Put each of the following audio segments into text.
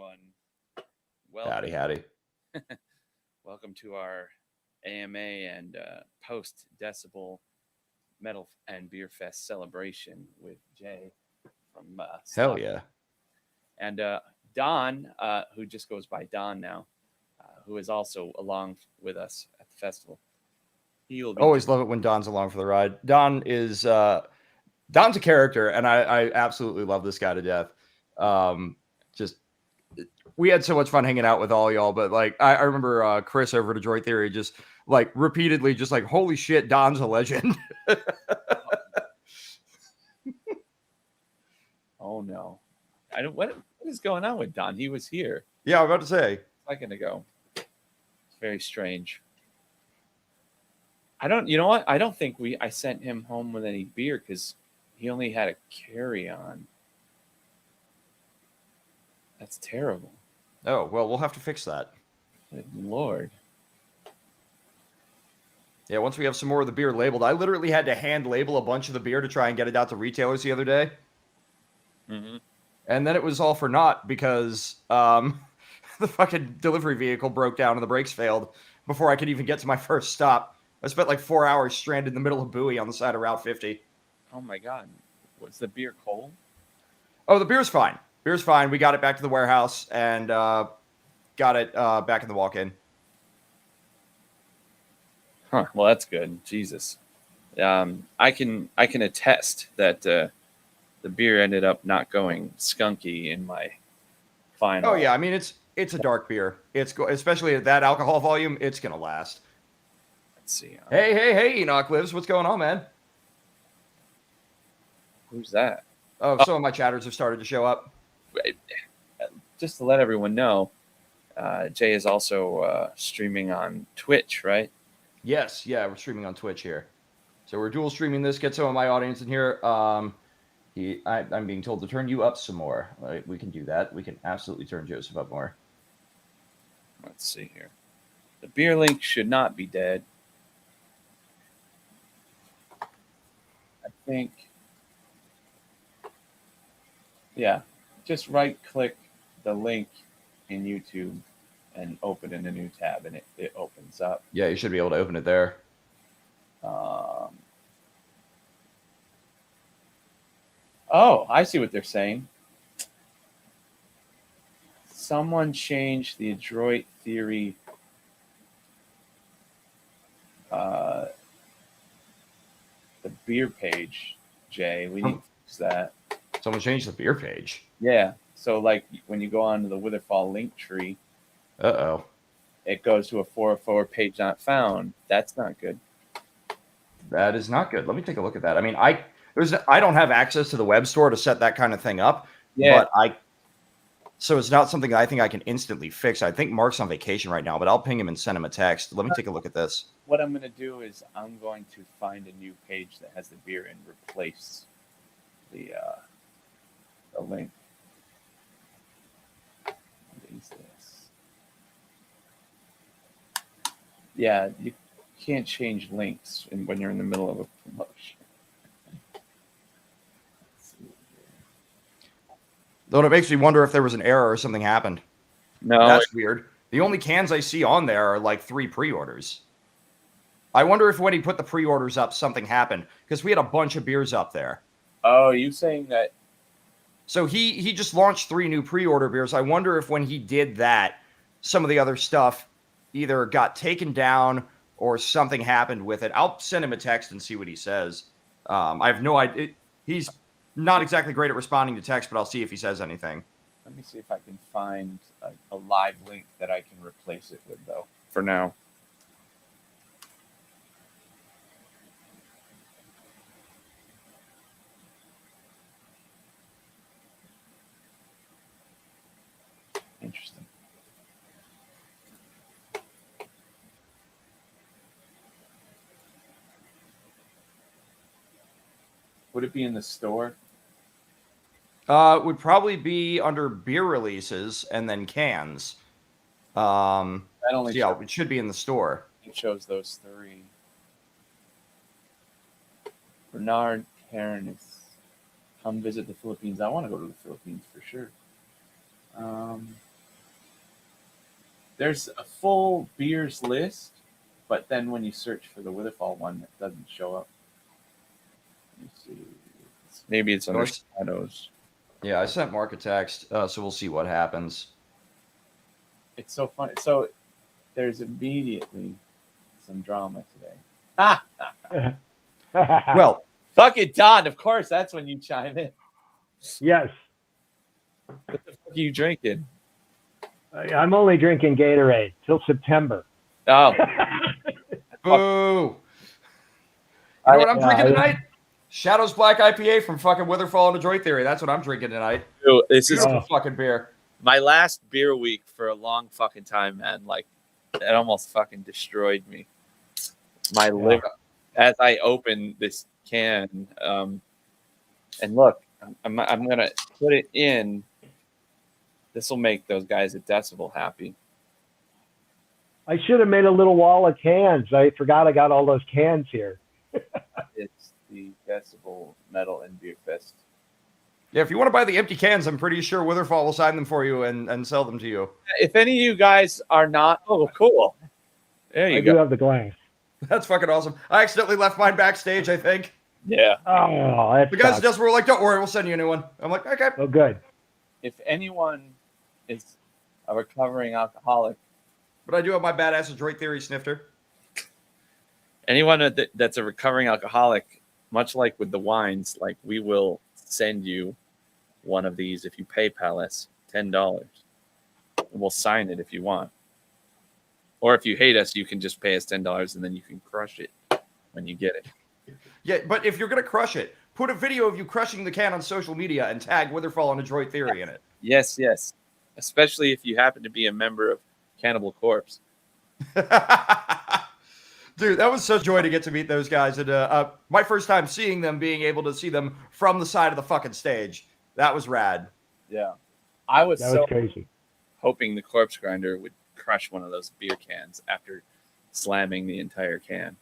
everyone. Howdy, Welcome, howdy. welcome to our AMA and post Decibel Metal and Beer Fest celebration with Jay from Hell Stock yeah. and Don, who just goes by Don now, who is also along with us at the festival. He will be. Always love it when Don's along for the ride. Don's a character, and I absolutely love this guy to death. Just we had so much fun hanging out with all y'all, but like I remember Chris over at Adroit Theory just like repeatedly just like, holy shit, Don's a legend. Oh no, I don't. What is going on with Don? He was here Yeah, I'm about to say. a second ago. It's very strange. I don't. You know what? I don't think I sent him home with any beer because he only had a carry on. That's terrible. Oh, well, we'll have to fix that. Good Lord. Yeah, once we have some more of the beer labeled, I literally had to hand label a bunch of the beer to try and get it out to retailers the other day. Mm-hmm. And then it was all for naught because the fucking delivery vehicle broke down and the brakes failed before I could even get to my first stop. I spent like 4 hours stranded in the middle of Bowie on the side of Route 50. Oh my God. Was the beer cold? Oh, the beer's fine. Beer's fine. We got it back to the warehouse and got it back in the walk-in. Huh. Well, that's good. Jesus. I can attest that the beer ended up not going skunky in my final. Oh yeah, I mean it's a dark beer. Especially at that alcohol volume, it's gonna last. Let's see. Hey, Enoch Lives. What's going on, man? Who's that? Oh, some of my chatters have started to show up. Just to let everyone know, Jay is also streaming on Twitch, right? Yes, yeah, we're streaming on Twitch here. So we're dual streaming this, get some of my audience in here. I'm being told to turn you up some more. Right, we can do that. We can absolutely turn Joseph up more. Let's see here. The beer link should not be dead. I think. Yeah, just right click the link in YouTube and open in a new tab, and it opens up. Yeah, you should be able to open it there. Oh, I see what they're saying. Someone changed the Adroit theory. The beer page, Jay. We need to fix that. Someone changed the beer page. Yeah. So, like, when you go onto the Witherfall link tree, Uh-oh. it goes to a 404 page not found. That's not good. That is not good. Let me take a look at that. I mean, I don't have access to the web store to set that kind of thing up. Yeah. But so it's not something that I think I can instantly fix. I think Mark's on vacation right now, but I'll ping him and send him a text. Let me take a look at this. What I'm going to do is I'm going to find a new page that has the beer and replace the link. What is this? Yeah, you can't change links when you're in the middle of a promotion. Though it makes me wonder if there was an error or something happened. No, That's weird. The only cans I see on there are like 3 pre-orders. I wonder if when he put the pre-orders up, something happened. Because we had a bunch of beers up there. Oh, you saying that? So he just launched 3 new pre-order beers. I wonder if when he did that, some of the other stuff either got taken down or something happened with it. I'll send him a text and see what he says. I have no idea. He's not exactly great at responding to text, but I'll see if he says anything. Let me see if I can find a live link that I can replace it with, though, for now. Interesting. Would it be in the store? It would probably be under beer releases and then cans. That only yeah, it should be in the store. It shows those 3. Bernard Cairns, come visit the Philippines. I want to go to the Philippines for sure. there's a full beers list, but then when you search for the Witherfall one, it doesn't show up. Let me see. Maybe it's under shadows. Yeah, I sent Mark a text, so we'll see what happens. It's so funny. So there's immediately some drama today. Well, fuck it, Don. Of course, that's when you chime in. Yes. What the fuck are you drinking? I'm only drinking Gatorade till September. Oh. boo. You know what I'm drinking tonight? Shadows Black IPA from fucking Witherfall and Adroit Theory. That's what I'm drinking tonight. Dude, this is beautiful fucking beer. My last beer week for a long fucking time, man. Like, it almost fucking destroyed me. My liver. As I open this can, and look, I'm gonna put it in. This will make those guys at Decibel happy. I should have made a little wall of cans. I forgot I got all those cans here. It's the Decibel Metal and Beer Fest. Yeah, if you want to buy the empty cans, I'm pretty sure Witherfall will sign them for you and sell them to you. If any of you guys are not, cool. There you go. I do have the glass. That's fucking awesome. I accidentally left mine backstage, I think. Yeah. Oh, that's the guys just were like, "Don't worry, we'll send you a new one." I'm like, "Okay." Oh, good. If anyone is a recovering alcoholic, but I do have my badass Adroit Theory snifter. Anyone that's a recovering alcoholic, much like with the wines, like we will send you one of these if you PayPal us $10. We'll sign it if you want. Or if you hate us, you can just pay us $10 and then you can crush it when you get it. Yeah, but if you're going to crush it, put a video of you crushing the can on social media and tag Witherfall and Adroit Theory in it. Yes. Especially if you happen to be a member of Cannibal Corpse. Dude, that was such joy to get to meet those guys. And my first time seeing them, being able to see them from the side of the fucking stage. That was rad. Yeah. I was so crazy. Hoping the Corpse Grinder would crush one of those beer cans after slamming the entire can.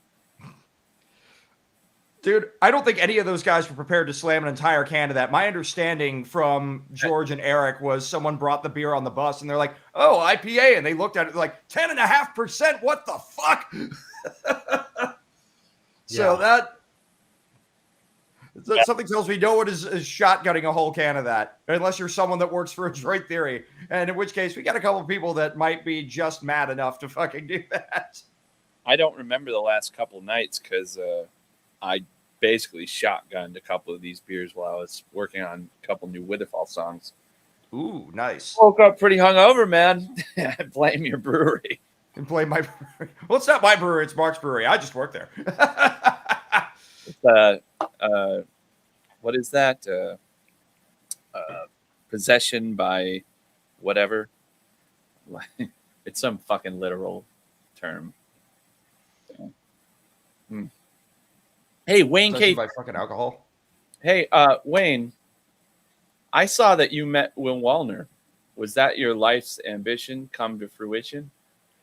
Dude, I don't think any of those guys were prepared to slam an entire can of that. My understanding from George and Eric was someone brought the beer on the bus and they're like, "Oh, IPA." And they looked at it like 10.5%. What the fuck? So that something tells me no one is shotgunning a whole can of that, unless you're someone that works for Adroit Theory. And in which case, we got a couple of people that might be just mad enough to fucking do that. I don't remember the last couple nights because I basically shotgunned a couple of these beers while I was working on a couple new Witherfall songs. Ooh, nice. Woke up pretty hungover, man. I blame your brewery. And blame my brewery. Well, it's not my brewery. It's Mark's brewery. I just work there. What is that? Possession by whatever. It's some fucking literal term. Hey, Wayne K. By fucking alcohol. Hey, Wayne. I saw that you met Will Wallner. Was that your life's ambition come to fruition?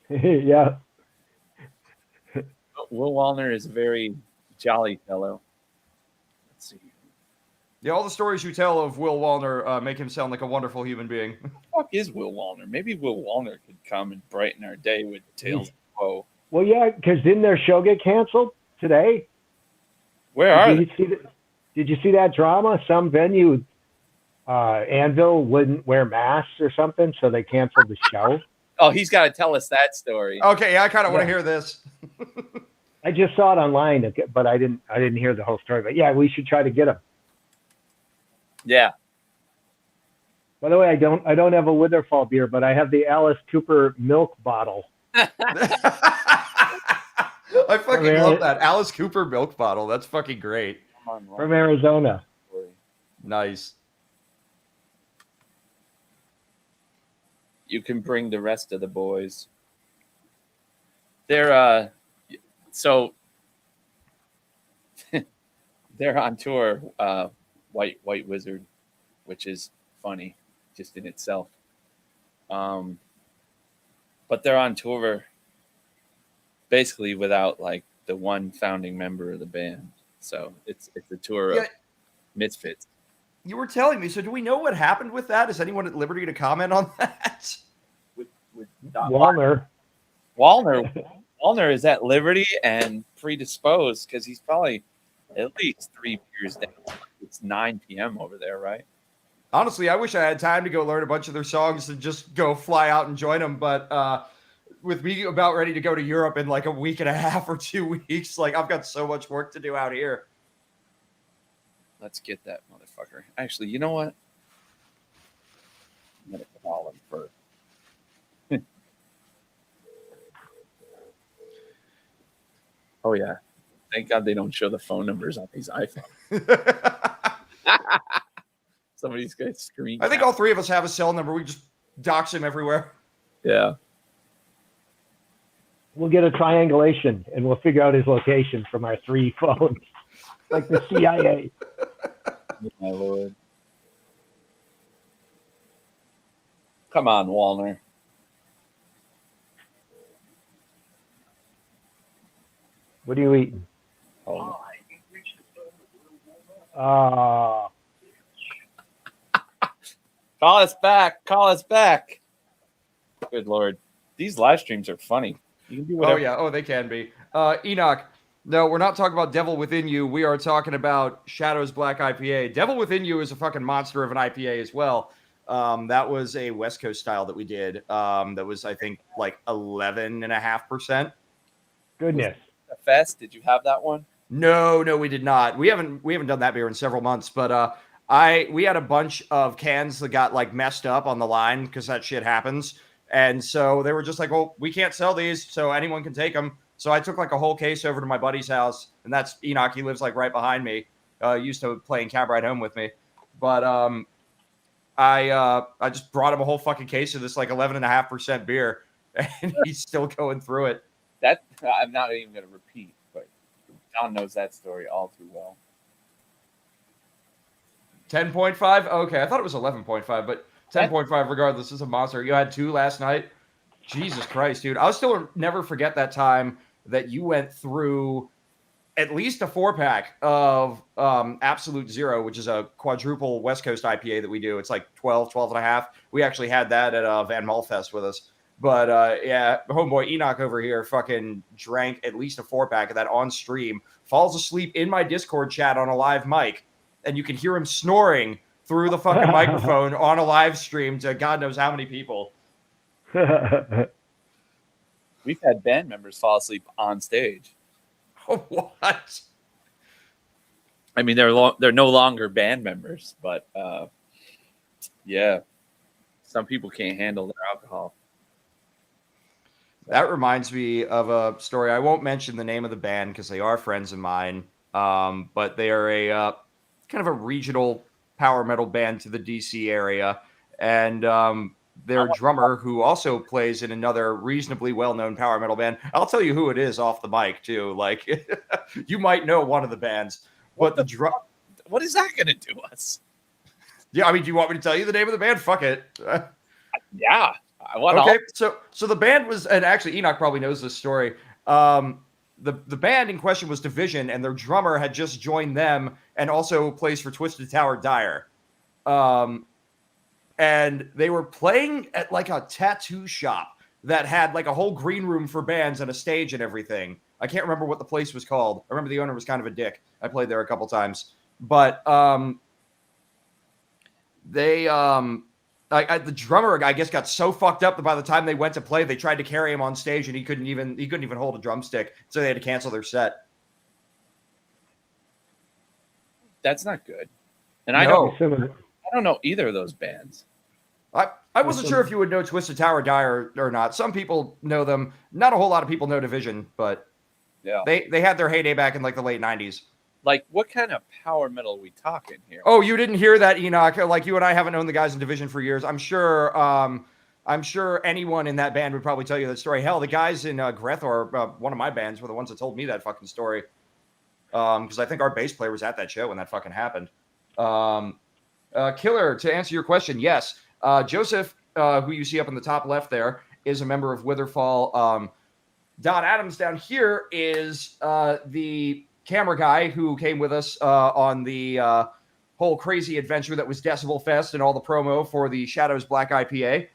Yeah. Will Wallner is a very jolly fellow. Let's see. Yeah, all the stories you tell of Will Wallner make him sound like a wonderful human being. Who the fuck is Will Wallner? Maybe Will Wallner could come and brighten our day with Tales of Woe. Well, yeah, because didn't their show get canceled today? Where are they? Did you see that drama? Some venue, Anvil, wouldn't wear masks or something, so they canceled the show. Oh, he's got to tell us that story. Okay, yeah, I kind of want to hear this. I just saw it online, but I didn't hear the whole story. But yeah, we should try to get him. Yeah. By the way, I don't have a Witherfall beer, but I have the Alice Cooper milk bottle. I fucking love that Alice Cooper milk bottle. That's fucking great. From Arizona. Nice. You can bring the rest of the boys. They're so they're on tour, White Wizard, which is funny just in itself. But they're on tour basically without like the one founding member of the band. So it's a tour of misfits. You were telling me. So do we know what happened with that? Is anyone at liberty to comment on that? With Walner. Walner is at liberty and predisposed because he's probably at least 3 beers down. It's 9 p.m. over there, right? Honestly, I wish I had time to go learn a bunch of their songs and just go fly out and join them. But with me about ready to go to Europe in like a week and a half or 2 weeks, like I've got so much work to do out here. Let's get that motherfucker. Actually, you know what? I'm going to call him first. Oh, yeah. Thank God they don't show the phone numbers on these iPhones. Somebody's going to scream. I think all three of us have a cell number. We just dox him everywhere. Yeah. We'll get a triangulation and we'll figure out his location from our 3 phones, like the CIA. My Lord. Come on, Walner. What are you eating? Oh. Uh, Call us back. Call us back. Good Lord. These live streams are funny. You can do whatever. Oh, yeah. Oh, they can be. Enoch, no, we're not talking about Devil Within You. We are talking about Shadow's Black IPA. Devil Within You is a fucking monster of an IPA as well. That was a West Coast style that we did. That was, I think, like 11.5%. goodness. The Fest, did you have that one? No, we did not. We haven't done that beer in several months, but we had a bunch of cans that got like messed up on the line because that shit happens. And so they were just like, well, we can't sell these, so anyone can take them. So I took like a whole case over to my buddy's house, and that's Enoch. He lives like right behind me. Used to play in cab ride home with me. But I just brought him a whole fucking case of this like 11.5% beer, and he's still going through it. That I'm not even going to repeat, but John knows that story all too well. 10.5? Okay, I thought it was 11.5, but 10.5 regardless is a monster. You had 2 last night? Jesus Christ, dude. I'll still never forget that time that you went through at least a 4-pack of Absolute Zero, which is a quadruple West Coast IPA that we do. It's like 12 and a half. We actually had that at Van Malfest with us. But yeah, homeboy Enoch over here fucking drank at least a 4-pack of that on stream, falls asleep in my Discord chat on a live mic, and you can hear him snoring through the fucking microphone on a live stream to God knows how many people. We've had band members fall asleep on stage. What? I mean, they're no longer band members, but yeah, some people can't handle their alcohol. That reminds me of a story. I won't mention the name of the band because they are friends of mine, but they are a kind of a regional power metal band to the DC area, and their drummer, who also plays in another reasonably well-known power metal band. I'll tell you who it is off the mic too. Like, you might know one of the bands, but the drum. What is that going to do us? Yeah, I mean, do you want me to tell you the name of the band? Fuck it. Yeah. Okay, so the band was, and actually Enoch probably knows this story. The band in question was Division, and their drummer had just joined them and also plays for Twisted Tower Dire. And they were playing at like a tattoo shop that had like a whole green room for bands and a stage and everything. I can't remember what the place was called. I remember the owner was kind of a dick. I played there a couple times, but the drummer, I guess, got so fucked up that by the time they went to play, they tried to carry him on stage, and he couldn't even hold a drumstick, so they had to cancel their set. That's not good. And No. I don't know either of those bands. I wasn't sure if you would know Twisted Tower Dire or not. Some people know them. Not a whole lot of people know Division, but Yeah. they had their heyday back in like the late 90s. Like, what kind of power metal are we talking here? Oh, you didn't hear that, Enoch? Like, you and I haven't known the guys in Division for years. I'm sure anyone in that band would probably tell you that story. Hell, the guys in Grethor, one of my bands, were the ones that told me that fucking story. Because I think our bass player was at that show when that fucking happened. Killer, to answer your question, yes. Joseph, who you see up in the top left there, is a member of Witherfall. Don Adams down here is the camera guy who came with us on the whole crazy adventure that was Decibel Fest and all the promo for the Shadow's Black IPA.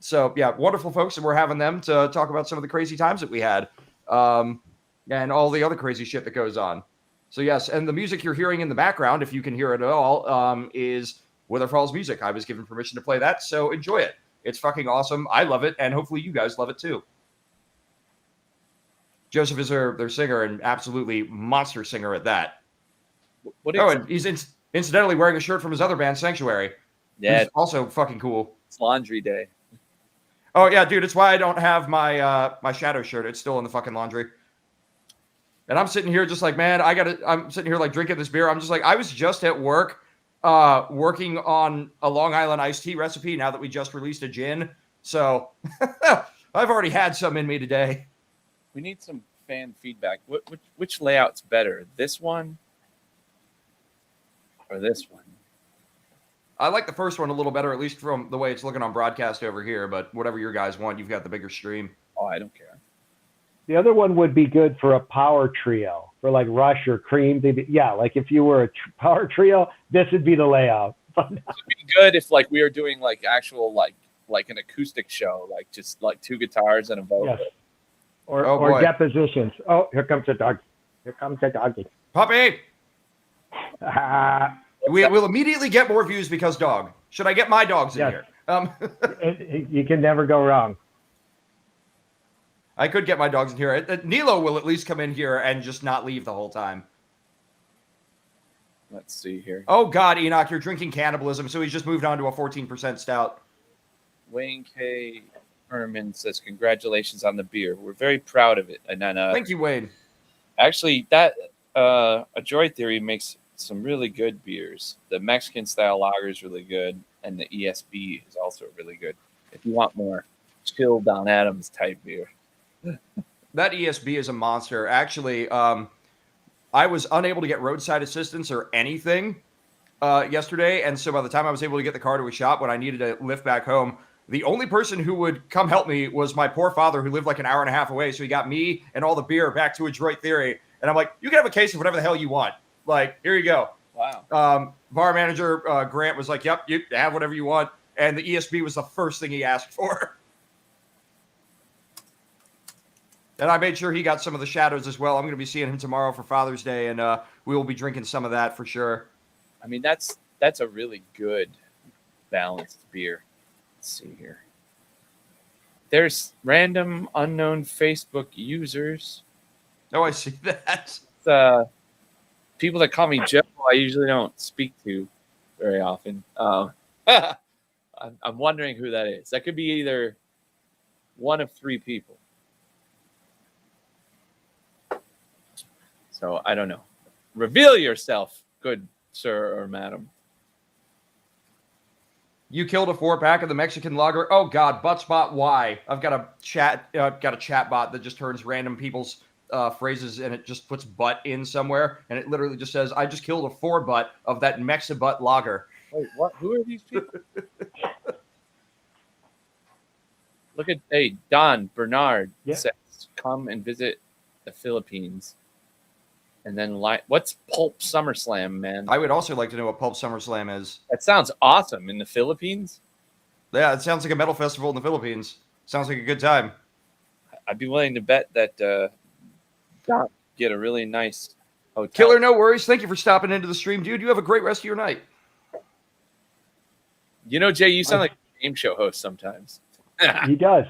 So yeah, wonderful folks, and we're having them to talk about some of the crazy times that we had, and all the other crazy shit that goes on. So yes, and the music you're hearing in the background, if you can hear it at all, is Witherfall's music. I was given permission to play that, so enjoy it. It's fucking awesome. I love it, and hopefully you guys love it too. Joseph is their singer, and absolutely monster singer at that. And he's incidentally wearing a shirt from his other band, Sanctuary. Yeah, it's also fucking cool. It's laundry day. Oh yeah, dude, it's why I don't have my my Shadow shirt. It's still in the fucking laundry. And I'm sitting here just like, man, I'm sitting here like drinking this beer. I'm just like, I was just at work working on a Long Island iced tea recipe now that we just released a gin. So I've already had some in me today. We need some fan feedback. Which layout's better, this one or this one? I like the first one a little better, at least from the way it's looking on broadcast over here. But whatever your guys want, you've got the bigger stream. Oh, I don't care. The other one would be good for a power trio, for like Rush or Cream. Yeah, like if you were a power trio, this would be the layout. It'd be good if like we were doing like actual like an acoustic show, like just like two guitars and a vocal. Yes. Or depositions. Oh, here comes the dog. Here comes the doggy. Puppy! We'll immediately get more views because dog. Should I get my dogs in here? You can never go wrong. I could get my dogs in here. Nilo will at least come in here and just not leave the whole time. Let's see here. Oh, God, Enoch, you're drinking cannibalism. So he's just moved on to a 14% stout. Wayne K. Herman says, congratulations on the beer. We're very proud of it. And then, thank you, Wayne. Actually, that Adroit Theory makes some really good beers. The Mexican style lager is really good, and the ESB is also really good. If you want more chill Don Adams type beer. That ESB is a monster. Actually, I was unable to get roadside assistance or anything yesterday, and so by the time I was able to get the car to a shop when I needed to lift back home, the only person who would come help me was my poor father, who lived like an hour and a half away. So he got me and all the beer back to Adroit Theory, and I'm like, you can have a case of whatever the hell you want. Like, here you go. Wow. Bar manager Grant was like, yep, you have whatever you want, and the ESB was the first thing he asked for. And I made sure he got some of the Shadows as well. I'm going to be seeing him tomorrow for Father's Day, and we will be drinking some of that for sure. I mean, that's a really good balanced beer. Let's see here. There's random unknown Facebook users. Oh, I see that. People that call me Joe, I usually don't speak to very often. I'm wondering who that is. That could be either one of three people. So I don't know. Reveal yourself, good sir or madam. You killed a 4-pack of the Mexican lager. Oh God, Buttspot Y. I've got a chat bot that just turns random people's phrases and it just puts butt in somewhere, and it literally just says, "I just killed a 4-butt of that Mexibutt lager." Wait, what? Who are these people? Look at Don Bernard says, "Come and visit the Philippines." And then, what's Pulp SummerSlam, man? I would also like to know what Pulp SummerSlam is. That sounds awesome. In the Philippines? Yeah, it sounds like a metal festival in the Philippines. Sounds like a good time. I'd be willing to bet that Don get a really nice hotel. Killer, no worries. Thank you for stopping into the stream, dude. You have a great rest of your night. You know, Jay, you sound like a game show host sometimes. He does.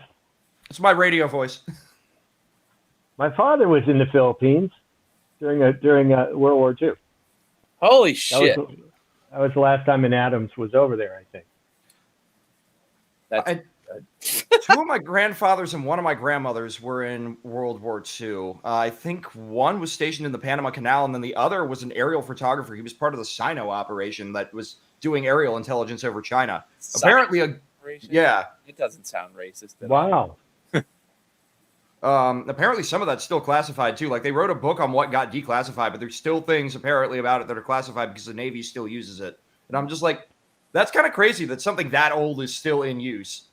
It's my radio voice. My father was in the Philippines during World War II. Holy shit! That was the last time an Adams was over there, I think. Two of my grandfathers and one of my grandmothers were in World War II. I think one was stationed in the Panama Canal, and then the other was an aerial photographer. He was part of the Sino operation that was doing aerial intelligence over China. Apparently, yeah. It doesn't sound racist at all. Apparently some of that's still classified too. Like they wrote a book on what got declassified, but there's still things apparently about it that are classified because the Navy still uses it. And I'm just like, that's kind of crazy that something that old is still in use.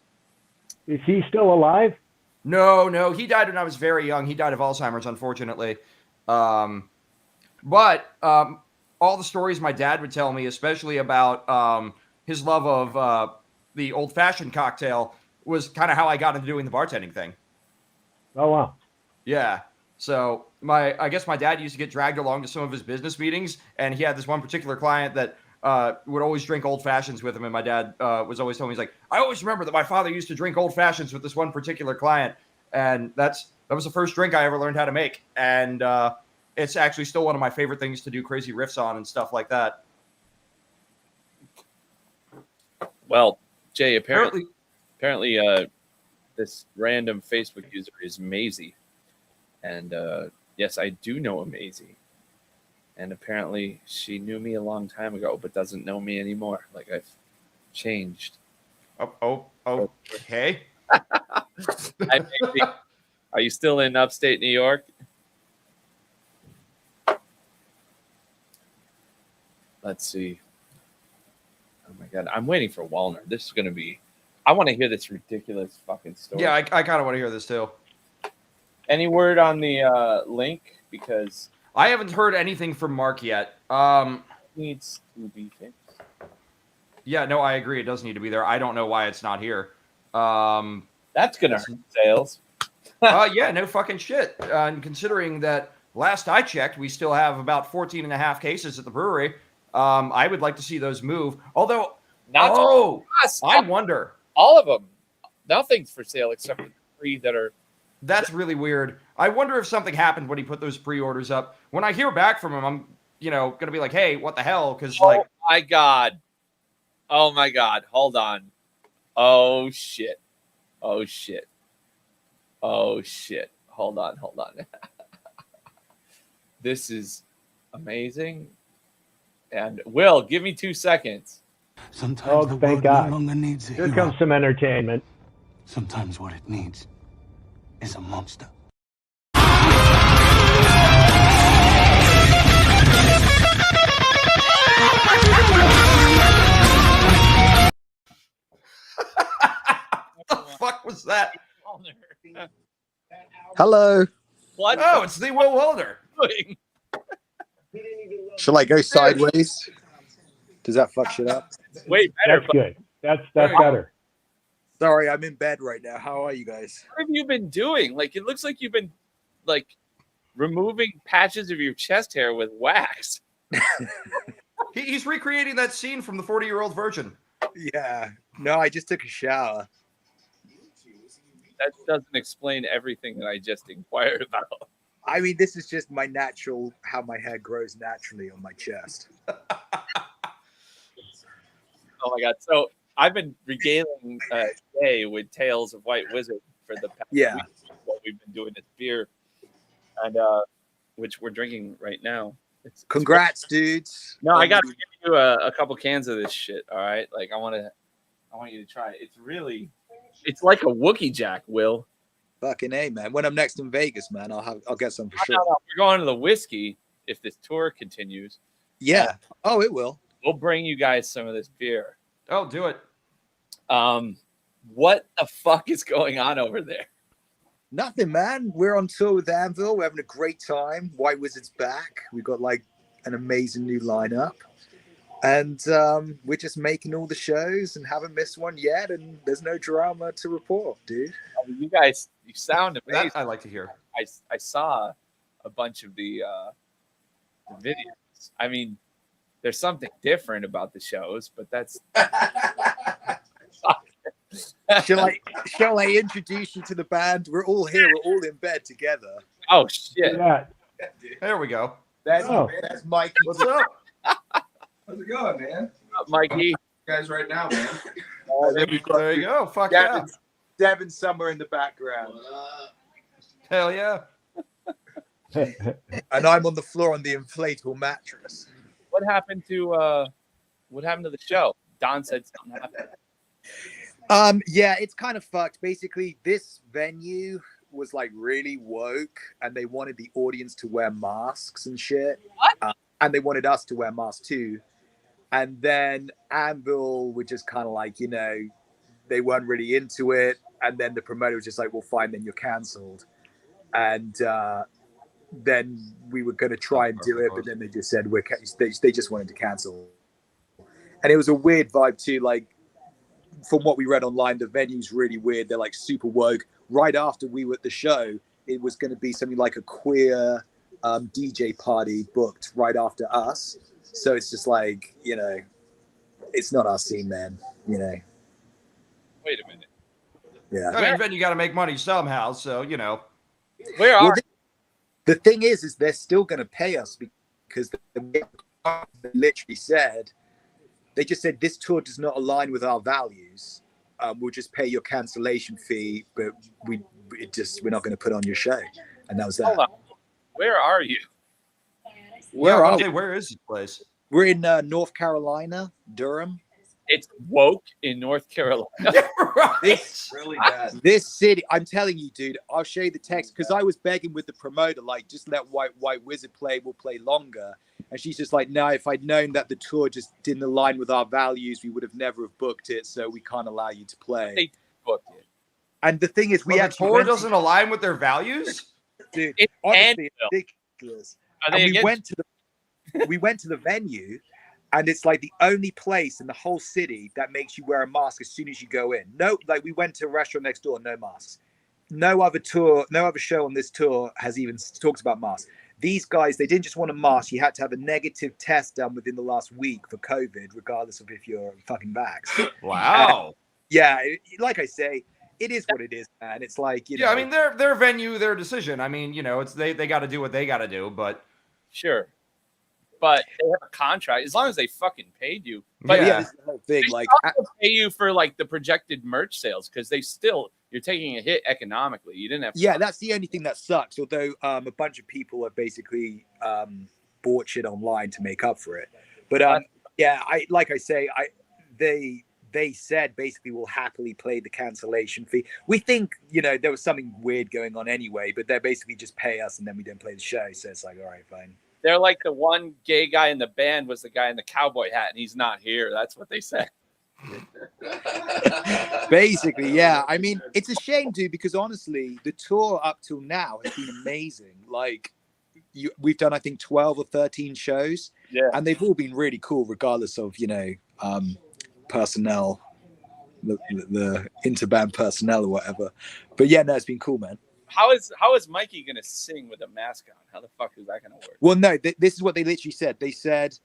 Is he still alive? No. He died when I was very young. He died of Alzheimer's, unfortunately. But all the stories my dad would tell me, especially about his love of the old-fashioned cocktail, was kind of how I got into doing the bartending thing. Oh wow. Yeah. So I guess my dad used to get dragged along to some of his business meetings, and he had this one particular client that would always drink old fashions with him. And my dad was always telling me, he's like, I always remember that my father used to drink old fashions with this one particular client, and that was the first drink I ever learned how to make. And it's actually still one of my favorite things to do crazy riffs on and stuff like that. Well, Jay, apparently, this random Facebook user is Maisie. And yes, I do know a Maisie. And apparently she knew me a long time ago, but doesn't know me anymore. Like, I've changed. Oh, okay. Hi, Maisie. Are you still in upstate New York? Let's see. Oh my God. I'm waiting for Wallner. This is going to be, I want to hear this ridiculous fucking story. Yeah, I kind of want to hear this too. Any word on the link? Because I haven't heard anything from Mark yet. needs to be fixed. Yeah, no, I agree. It does need to be there. I don't know why it's not here. That's going to hurt sales. Yeah, no fucking shit. And considering that last I checked, we still have about 14 and a half cases at the brewery. I would like to see those move. Although, I wonder. All of them. Nothing's for sale except for the 3 that are. That's really weird. I wonder if something happened when he put those pre-orders up. When I hear back from him, I'm, going to be like, hey, what the hell? Because, Oh my God. Hold on. Oh, shit. Hold on. This is amazing. And Will, give me 2 seconds. Sometimes the thank world God. no longer needs a Here hero. comes some entertainment. Sometimes what it needs is a monster. what the fuck was that? Hello. What? Oh, it's the Will Wilder. Doing? Shall I go sideways? Does that fuck shit up? Way better. That's good. That's There you better. Sorry, I'm in bed right now. How are you guys? What have you been doing? Like, it looks like you've been, like, removing patches of your chest hair with wax. He's recreating that scene from the 40-Year-Old Virgin. Yeah. No, I just took a shower. That doesn't explain everything that I just inquired about. I mean, this is just my natural, how my hair grows naturally on my chest. Oh my God. So I've been regaling Jay with tales of White Wizard for the past week. What we've been doing this beer, and which we're drinking right now. Congrats, dudes. No, I got to give you a couple cans of this shit. All right, like I want you to try it. It's like a Wookiee Jack, Will. Fucking A, man. When I'm next in Vegas, man, I'll get some for sure. No, we're going to the whiskey if this tour continues. Yeah. Oh, it will. We'll bring you guys some of this beer. Oh, do it. What the fuck is going on over there? Nothing, man. We're on tour with Anvil. We're having a great time. White Wizard's back. We've got like an amazing new lineup. And we're just making all the shows and haven't missed one yet. And there's no drama to report, dude. I mean, you sound amazing. That I like to hear. I saw a bunch of the videos. I mean, there's something different about the shows, but that's. Shall I introduce you to the band? We're all here. We're all in bed together. Oh shit! Yeah. There we go. That's Mikey. What's up? How's it going, man? Mikey. You guys right now, man. There you go. Fuck yeah. Devin somewhere in the background. Hell yeah. And I'm on the floor on the inflatable mattress. What happened to the show? Don said something happened. Yeah, it's kind of fucked. Basically, this venue was like really woke, and they wanted the audience to wear masks and shit. What? And they wanted us to wear masks too. And then Anvil were just kind of like, they weren't really into it. And then the promoter was just like, well, fine, then you're cancelled. And then we were going to try and do it, but then they just said they just wanted to cancel. And it was a weird vibe too. Like, from what we read online, the venue's really weird. They're like super woke. Right after we were at the show, it was going to be something like a queer DJ party booked right after us. So it's just like, you know, it's not our scene, man. You know. Wait a minute. Yeah. I mean, then you got to make money somehow. So, you know. Where are the thing is they're still going to pay us because they literally said, they just said this tour does not align with our values. We'll just pay your cancellation fee, but we're not going to put on your show. And that was that. Hold on. Where are you? Where are we? Where is this place? We're in North Carolina, Durham. It's woke in North Carolina. Right. Really bad. This city, I'm telling you, dude, I'll show you the text because I was begging with the promoter, like, just let White Wizard play, we'll play longer. And she's just like, no, if I'd known that the tour just didn't align with our values, we would have never have booked it, so we can't allow you to play. They booked it. And the thing is, we The actually tour went to- doesn't align with their values? dude, It's honestly, Anvil. it's ridiculous. Are they And we against went to the venue, and it's like the only place in the whole city that makes you wear a mask as soon as you go in. No, like we went to a restaurant next door, no masks. No other show on this tour has even talked about masks. These guys, they didn't just want a mask. You had to have a negative test done within the last week for COVID, regardless of if you're fucking vaxxed. Wow. Yeah, like I say, it is what it is, man. It's like, you know. Yeah, I mean, their venue, their decision. I mean, you know, it's they got to do what they got to do, but Sure. But they have a contract as long as they fucking paid you. But yeah, this is the whole thing. they Like, also pay you for like the projected merch sales because you're taking a hit economically. You didn't have to. yeah, that's the only thing that sucks. Although a bunch of people have basically bought shit online to make up for it. But yeah, they said basically we'll happily play the cancellation fee. We think, you know, there was something weird going on anyway, but they basically just pay us and then we don't play the show. So it's like, all right, fine. They're like the one gay guy in the band was the guy in the cowboy hat, and he's not here. That's what they said. Basically, yeah. I mean, it's a shame, dude, because honestly, the tour up till now has been amazing. Like, we've done, I think, 12 or 13 shows, Yeah. and they've all been really cool, regardless of, you know, personnel, the interband personnel or whatever. But yeah, no, it's been cool, man. How is Mikey gonna sing with a mask on? How the fuck is that gonna work? Well, no, this is what they literally said. They said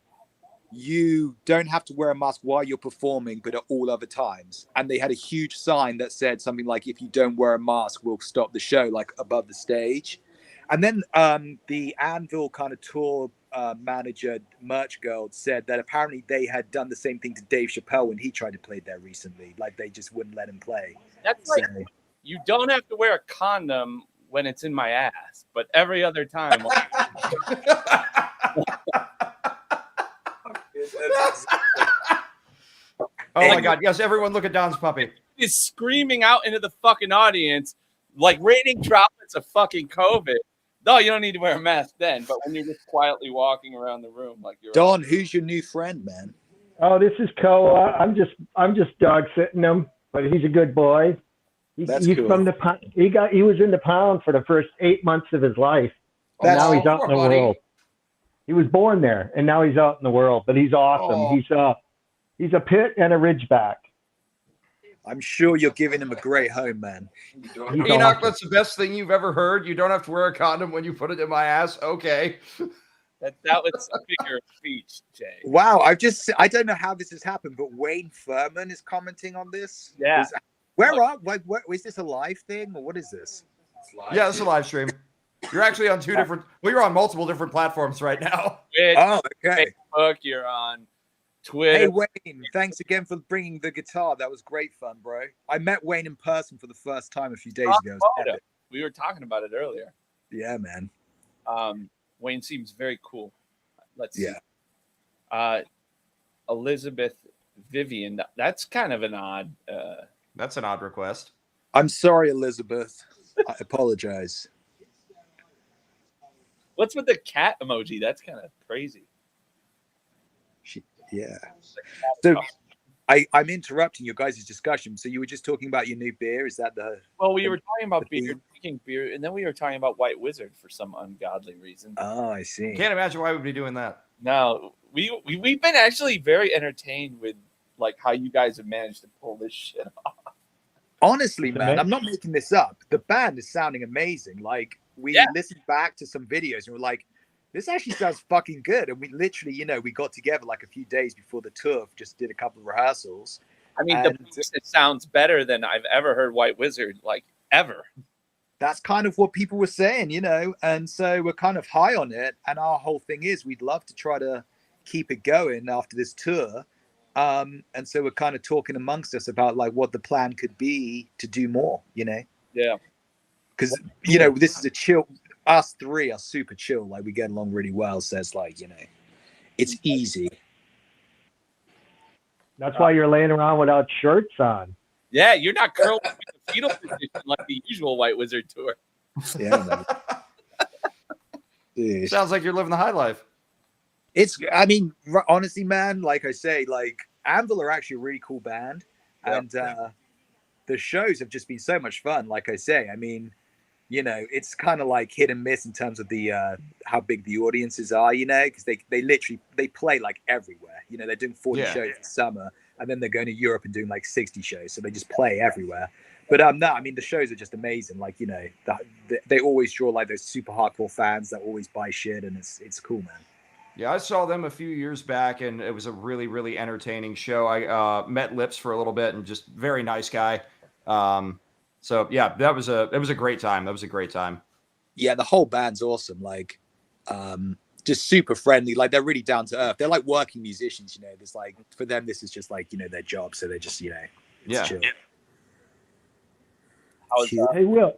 you don't have to wear a mask while you're performing, but at all other times. And they had a huge sign that said something like, if you don't wear a mask, we'll stop the show, like above the stage. And then the Anvil kind of tour manager, Merch Girl, said that apparently they had done the same thing to Dave Chappelle when he tried to play there recently. Like, they just wouldn't let him play. That's like, you don't have to wear a condom when it's in my ass, but every other time. oh my God, yes, everyone look at Don's puppy. He's screaming out into the fucking audience like raining droplets of fucking COVID. No, you don't need to wear a mask then, but when you're just quietly walking around the room, like you're Don, who's your new friend, man? Oh, this is Koa. I'm just dog sitting him, but he's a good boy. He's cool. from he was in the pound for the first 8 months of his life. And now he's out in the world. He was born there, and now he's out in the world. But he's awesome. He's a pit and a ridgeback. I'm sure you're giving him a great home, man. He's Enoch, awesome. that's the best thing you've ever heard. You don't have to wear a condom when you put it in my ass. Okay. that was a figure of speech, Jay. Wow, I don't know how this has happened, but Wayne Furman is commenting on this. Yeah. Is this a live thing or what is this? Yeah, it's a live stream. You're actually on you're on multiple different platforms right now. Twitch, Oh, okay. Facebook, you're on Twitter. Hey, Wayne, thanks again for bringing the guitar. That was great fun, bro. I met Wayne in person for the first time a few days ago. It was epic. We were talking about it earlier. Yeah, man. Wayne seems very cool. Let's Yeah. see. Elizabeth Vivian. That's kind of an odd. That's an odd request. I'm sorry, Elizabeth. I apologize. What's with the cat emoji? That's kind of crazy. Yeah. So I'm interrupting your guys' discussion. So you were just talking about your new beer. Is that the? Well, we were talking about the beer, drinking beer, and then we were talking about White Wizard for some ungodly reason. Oh, I see. Can't imagine why we'd be doing that. No, we've been actually very entertained with like how you guys have managed to pull this shit off. Honestly, man, I'm not making this up. The band is sounding amazing. Like we listened back to some videos and we're like, this actually sounds fucking good. And we literally, we got together like a few days before the tour, just did a couple of rehearsals. I mean, it sounds better than I've ever heard White Wizard, like ever. That's kind of what people were saying, and so we're kind of high on it. And our whole thing is we'd love to try to keep it going after this tour. And so we're kind of talking amongst us about like what the plan could be to do more, Yeah. Because, this is a chill. Us three are super chill. Like we get along really well. So it's like, it's easy. That's why you're laying around without shirts on. Yeah, you're not curled in the fetal position like the usual White Wizard tour. Yeah, man. Sounds like you're living the high life. Honestly, man, like I say, like Anvil are actually a really cool band. And the shows have just been so much fun. Like I say, it's kind of like hit and miss in terms of the how big the audiences are, because they literally play like everywhere. They're doing 40 shows in summer, and then they're going to Europe and doing like 60 shows, so they just play everywhere. But the shows are just amazing. Like they always draw like those super hardcore fans that always buy shit, and it's cool, man. Yeah, I saw them a few years back, and it was a really, really entertaining show. I met Lips for a little bit, and just very nice guy. So yeah, it was a great time. That was a great time. Yeah, the whole band's awesome. Like, just super friendly. Like they're really down to earth. They're like working musicians. There's like for them, this is just like their job. So they're just chill. Hey Will.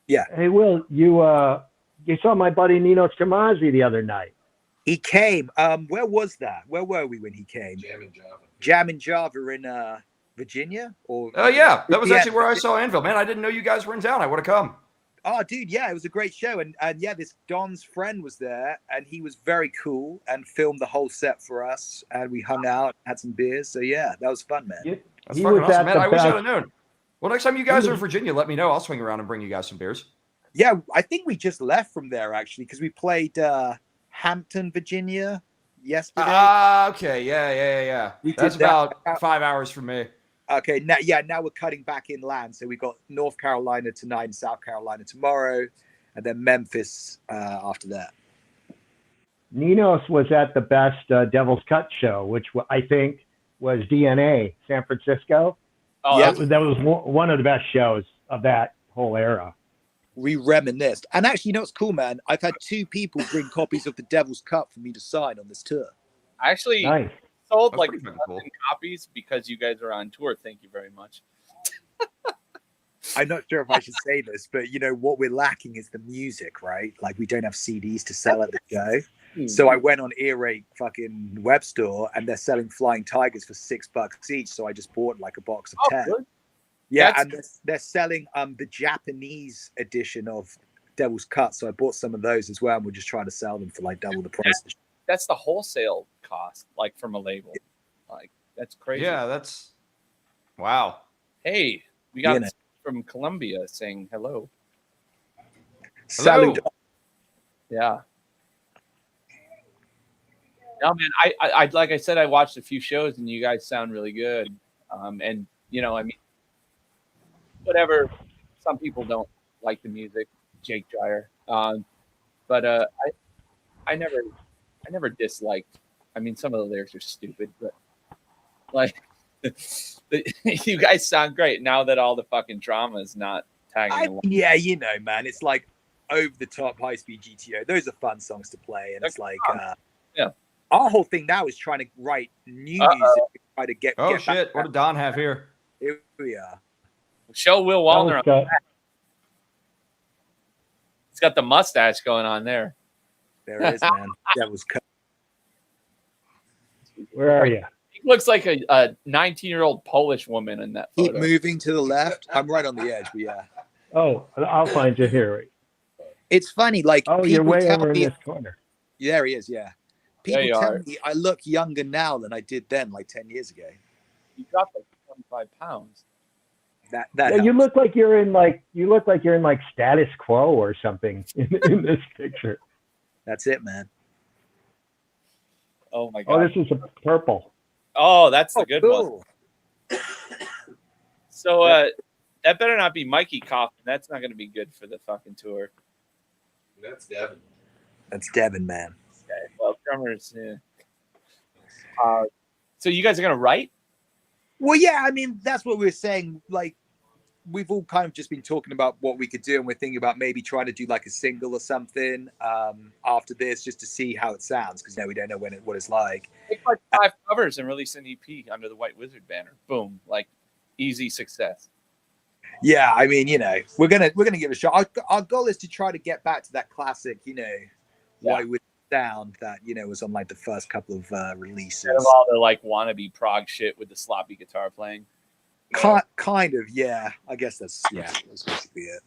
Yeah. Hey Will, you saw my buddy Nino Scamazzi the other night. He came. Where was that? Where were we when he came? Jam in Java in Virginia? Or yeah, that was actually where I saw Anvil. Man, I didn't know you guys were in town. I would have come. Oh, dude, yeah, it was a great show. And yeah, this Don's friend was there, and he was very cool and filmed the whole set for us. And we hung out, had some beers. So yeah, that was fun, man. That's fucking awesome, man. I wish I'd have known. Well, next time you guys are in Virginia, let me know. I'll swing around and bring you guys some beers. Yeah, I think we just left from there actually because we played Hampton, Virginia yesterday. Okay, yeah. That's about 5 hours from me. Okay, now we're cutting back inland. So we got North Carolina tonight and South Carolina tomorrow, and then Memphis after that. Ninos was at the best Devil's Cut show, which I think was DNA, San Francisco. Oh, yeah, that was one of the best shows of that whole era. We reminisced. And actually, what's cool, man? I've had 2 people bring copies of the Devil's Cut for me to sign on this tour. I actually Nice. sold That's like pretty fucking cool. copies because you guys are on tour. Thank you very much. I'm not sure if I should say this, but what we're lacking is the music, right? Like we don't have CDs to sell at the show. So I went on Earache fucking web store, and they're selling Flying Tigers for $6 each. So I just bought like a box of 10. Good. Yeah, and they're selling the Japanese edition of Devil's Cut. So I bought some of those as well, and we're just trying to sell them for like double the price. That's the wholesale cost, like from a label. Like that's crazy. Yeah, that's wow. Hey, we got from Colombia saying hello. Selling. Yeah. No, man, I like I said, I watched a few shows and you guys sound really good. And whatever. Some people don't like the music, Jake Dryer. But I never disliked. Some of the lyrics are stupid, but like you guys sound great now that all the fucking drama is not tagging along. Yeah, man, it's like over the top high speed GTO. Those are fun songs to play, and it's like our whole thing now is trying to write new music, try to get. Oh shit! What did Don have here? Here we are. Show Will Wallner. He's got the mustache going on there. There it is, man. That was cut. Where are you? He looks like a 19-year-old Polish woman in that photo. Keep moving to the left. I'm right on the edge, but yeah. Oh, I'll find you here. It's funny, like you're way over in this corner. There he is, yeah. People tell me I look younger now than I did then, like 10 years ago. You dropped like 25 pounds. That you look like you're in status quo or something in this picture. That's it, man. Oh my god. Oh, this is a purple. Oh, that's the good one. Cool. So that better not be Mikey coughing. That's not going to be good for the fucking tour. That's Devin. That's Devin, man. Okay. Well, drummers. Yeah. So you guys are going to write? Well, yeah, I mean, that's what we were saying. Like, we've all kind of just been talking about what we could do, and we're thinking about maybe trying to do like a single or something after this, just to see how it sounds, because we don't know what it's like. Take like 5 covers and release an EP under the White Wizard banner. Boom, like easy success. Yeah, I mean, we're gonna give it a shot. Our goal is to try to get back to that classic, White Wizard sound that was on like the first couple of releases. Instead of all the like wannabe prog shit with the sloppy guitar playing. Kind of, yeah. I guess that's basically it.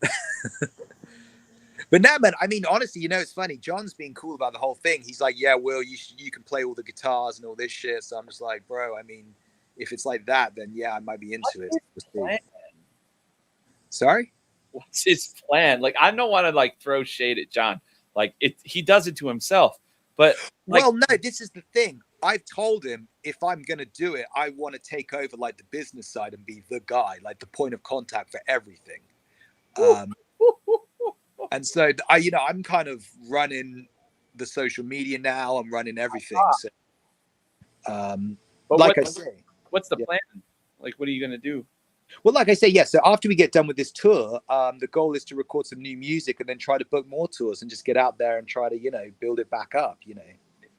But no, man. I mean, honestly, it's funny. John's being cool about the whole thing. He's like, "Yeah, Will, you can play all the guitars and all this shit." So I'm just like, bro. I mean, if it's like that, then yeah, I might be into it. Sorry. What's his plan? Like, I don't want to like throw shade at John. Like, he does it to himself. But like, well, no, this is the thing. I've told him if I'm going to do it, I want to take over like the business side and be the guy, like the point of contact for everything. And so I'm kind of running the social media now. I'm running everything. So, but like I say, what's the plan? Like, what are you going to do? Well, like I say, yeah. So after we get done with this tour, the goal is to record some new music and then try to book more tours and just get out there and try to, build it back up,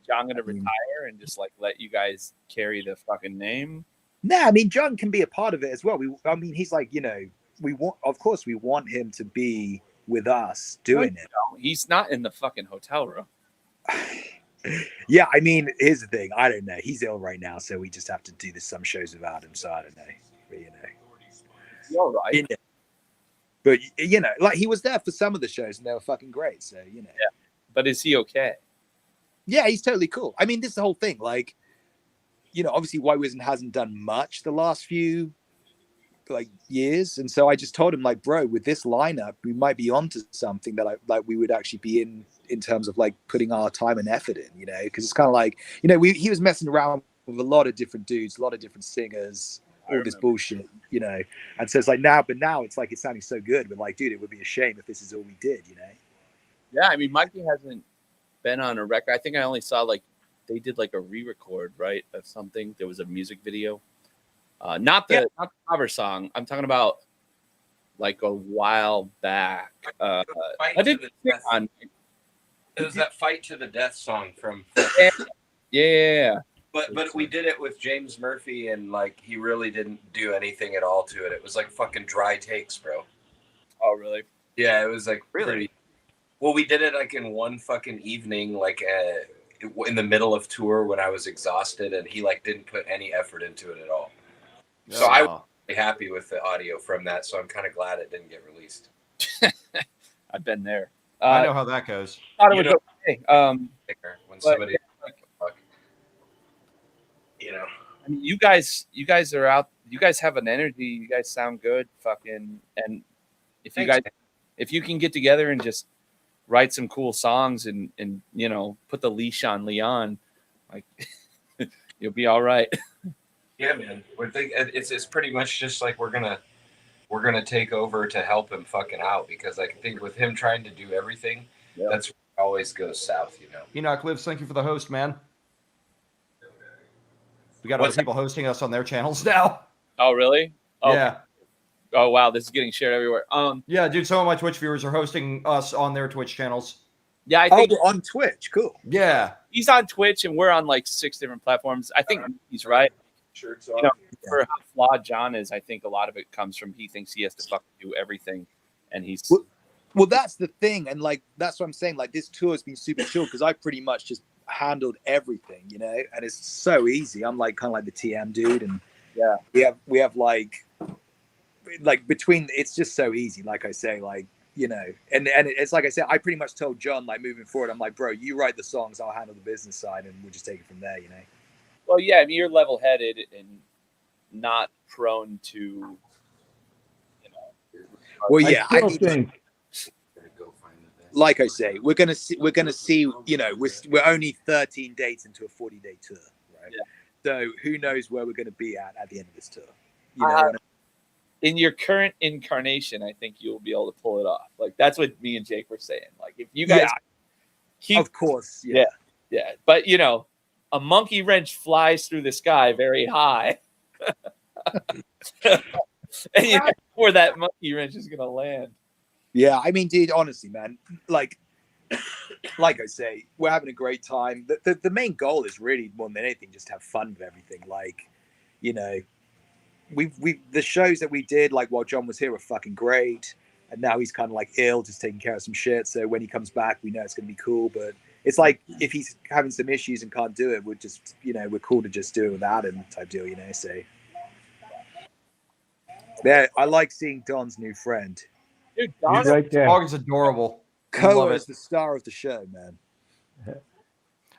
John going to retire and just like let you guys carry the fucking name? No, I mean, John can be a part of it as well. He's like, of course we want him to be with us doing it. He's not in the fucking hotel room. Yeah, I mean, here's the thing. I don't know. He's ill right now, so we just have to do some shows without him. So I don't know. But, You're all right. But, like he was there for some of the shows and they were fucking great. So, Yeah. But is he okay? Yeah, he's totally cool. I mean, this is the whole thing. Like, obviously White Wizard hasn't done much the last few years. And so I just told him like, bro, with this lineup, we might be onto something that we would actually be in terms of like putting our time and effort in, because it's kind of like, he was messing around with a lot of different dudes, a lot of different singers, all this bullshit, and so it's like now it's like it's sounding so good. But like, dude, it would be a shame if this is all we did, Yeah, I mean, Mikey hasn't been on a record. I think I only saw like they did like a re-record, right, of something. There was a music video, not the cover song. I'm talking about like a while back. I did on. It was that "Fight to the Death" song from. Yeah. But we did it with James Murphy, and like he really didn't do anything at all to it. It was like fucking dry takes, bro. Oh, really? Yeah, it was like Really? pretty. Well, we did it like in one fucking evening, like in the middle of tour when I was exhausted, and he like didn't put any effort into it at all. So I was really happy with the audio from that. So I'm kind of glad it didn't get released. I've been there. I know how that goes. Thought it was okay. When somebody like fuck, I mean, you guys are out. You guys have an energy. You guys sound good. Fucking, and if you can get together and just write some cool songs and put the leash on Leon, like you'll be all right. Yeah, man. It's pretty much just like we're gonna take over to help him fucking out, because I think with him trying to do everything, that's where it always goes south, Enoch Lives, thank you for the host, man. We got other people hosting us on their channels now. Oh, really? Oh, yeah. Oh, wow. This is getting shared everywhere. Yeah, dude. Some of my Twitch viewers are hosting us on their Twitch channels. Yeah, I think on Twitch. Cool. Yeah. He's on Twitch, and we're on like 6 different platforms. I think he's right. Sure. For how flawed John is, I think a lot of it comes from he thinks he has to fucking do everything, and he's. Well, that's the thing, and like that's what I'm saying. Like this tour has been super chill because I pretty much just handled everything, and it's so easy. I'm like kind of like the TM dude, and we have like between it's just so easy. Like I say, like and it's like I said, I pretty much told John like moving forward, I'm like, bro, you write the songs, I'll handle the business side, and we'll just take it from there, Well, yeah, I mean, you're level-headed and not prone to, Well, yeah, I think. Like I say, we're gonna see. We're only 13 dates into a 40-day tour, right? So who knows where we're going to be at the end of this tour? You know, in your current incarnation, I think you'll be able to pull it off. Like that's what me and Jake were saying. Like if you guys keep, of course, yeah. But you know, a monkey wrench flies through the sky very high, and you know where that monkey wrench is gonna land. Yeah, I mean, dude, honestly, man, like I say, we're having a great time. The main goal is really more than anything just have fun with everything. Like, you know, we the shows that we did like while John was here were fucking great, and now he's kind of like ill, just taking care of some shit. So when he comes back, we know it's gonna be cool. But it's like if he's having some issues and can't do it, we're just, you know, we're cool to just do it without him type deal, you know. So yeah, I like seeing Don's new friend. Dude, He's right there. Dog is adorable. Koa is the star of the show, man.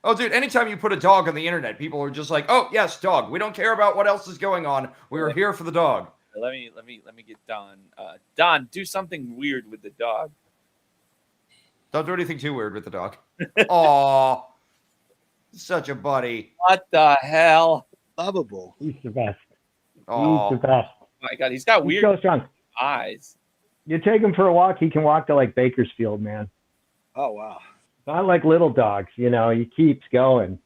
Oh, dude, anytime you put a dog on the internet, people are just like, oh, yes, dog. We don't care about what else is going on. We are here for the dog. Let me get Don. Don, do something weird with the dog. Don't do anything too weird with the dog. Aw, such a buddy. What the hell? Lovable. He's the best. Aw. He's the best. Oh my God, he's got He's weird so strong. eyes. You take him for a walk, he can walk to like Bakersfield, man. Oh wow. Not like little dogs, you know. He keeps going.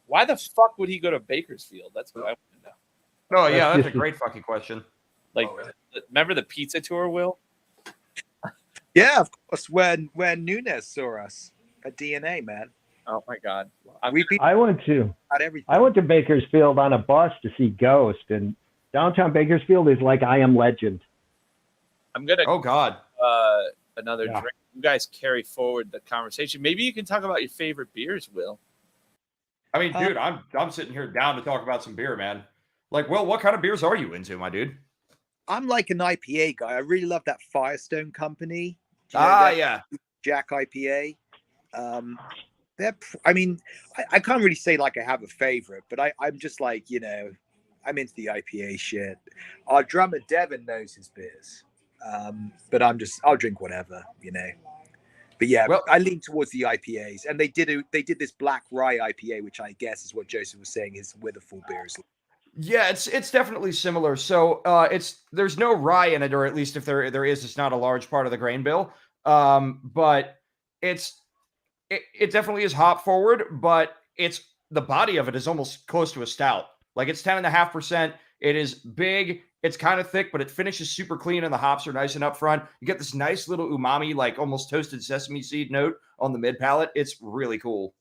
Why the fuck would he go to Bakersfield? That's what I want to know. Oh, yeah, that's a just- great fucking question. Like, remember the pizza tour, Will? Yeah, of course. When Nunes saw us at DNA, man, Oh my God. we've been I went to everything. Bakersfield on a bus to see Ghost, and downtown Bakersfield is like I Am Legend. I'm gonna Oh, God. another Yeah. drink. You guys carry forward the conversation. Maybe you can talk about your favorite beers, Will. I mean, dude, I'm sitting here down to talk about some beer, man. Like, well, what kind of beers are you into, my dude? I'm like an IPA guy. I really love that Firestone Company. Do you know that? Yeah. Jack IPA. I mean, I can't really say like I have a favorite, but I'm just like, you know, I'm into the IPA shit. Our drummer Devin knows his beers, but I'll drink whatever, you know. But yeah, Well- I lean towards the IPAs, and they did this Black Rye IPA, which I guess is what Joseph was saying is with a full beer. Yeah, it's definitely similar. So there's no rye in it, or at least if there is, it's not a large part of the grain bill. But it definitely is hop forward, but the body of it is almost close to a stout. Like it's 10.5%. It is big. It's kind of thick, but it finishes super clean, and the hops are nice and up front. You get this nice little umami, like almost toasted sesame seed note on the mid palate. It's really cool.